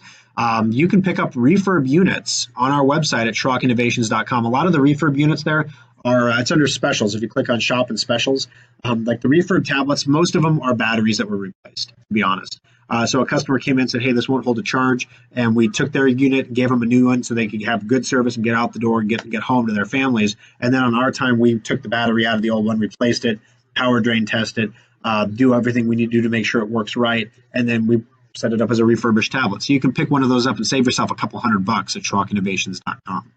Speaker 3: you can pick up refurb units on our website at SchrockInnovations.com. A lot of the refurb units there are, it's under specials. If you click on shop and specials, like the refurb tablets, most of them are batteries that were replaced, to be honest. So a customer came in and said, hey, this won't hold a charge. And we took their unit and gave them a new one so they could have good service and get out the door and get home to their families. And then on our time, we took the battery out of the old one, replaced it, power drain test it, do everything we need to do to make sure it works right. And then we set it up as a refurbished tablet. So you can pick one of those up and save yourself a couple $100 at SchrockInnovations.com.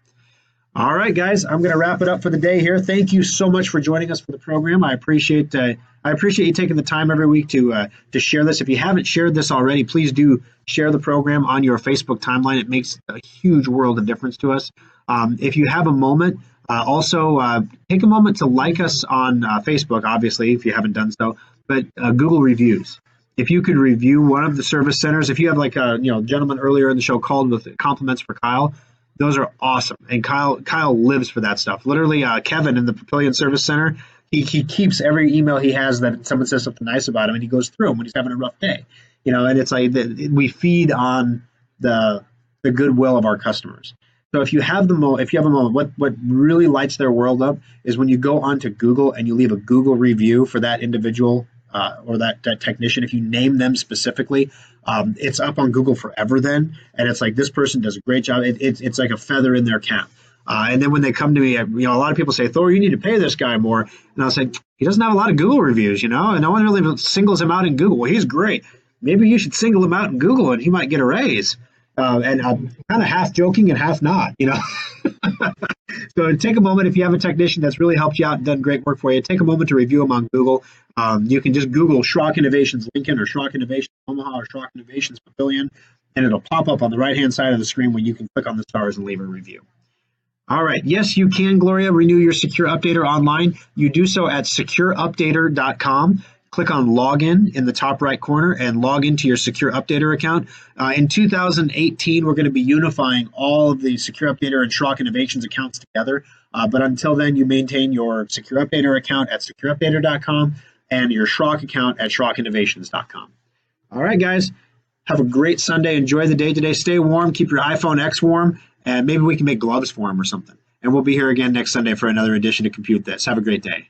Speaker 3: All right, guys, I'm going to wrap it up for the day here. Thank you so much for joining us for the program. I appreciate you taking the time every week to share this. If you haven't shared this already, please do share the program on your Facebook timeline. It makes a huge world of difference to us. If you have a moment, also take a moment to like us on Facebook, obviously, if you haven't done so, but Google reviews. If you could review one of the service centers, if you have like a gentleman earlier in the show called with compliments for Kyle, those are awesome. And Kyle lives for that stuff. Literally, Kevin in the Papillion Service Center, he keeps every email he has that someone says something nice about him, and he goes through them when he's having a rough day. And it's like we feed on the goodwill of our customers. So if you have a moment, what really lights their world up is when you go onto Google and you leave a Google review for that individual or that technician. If you name them specifically, it's up on Google forever then, and it's like, this person does a great job. It's like a feather in their cap. And then when they come to me, a lot of people say, Thor, you need to pay this guy more. And I'll say, he doesn't have a lot of Google reviews, and no one really singles him out in Google. Well, he's great. Maybe you should single him out in Google and he might get a raise. And I'm kind of half joking and half not, So take a moment, if you have a technician that's really helped you out and done great work for you, take a moment to review them on Google. You can just Google Schrock Innovations Lincoln or Schrock Innovations Omaha or Schrock Innovations Papillion, and it'll pop up on the right-hand side of the screen where you can click on the stars and leave a review.
Speaker 14: All right. Yes, you can, Gloria, renew your Secure Updater online. You do so at secureupdater.com. Click on Login in the top right corner and log into your Secure Updater account. In 2018, we're going to be unifying all of the Secure Updater and Schrock Innovations accounts together. But until then, you maintain your Secure Updater account at secureupdater.com and your Schrock account at schrockinnovations.com. All right, guys. Have a great Sunday. Enjoy the day today. Stay warm. Keep your iPhone X warm. And maybe we can make gloves for them or something. And we'll be here again next Sunday for another edition of Compute This. Have a great day.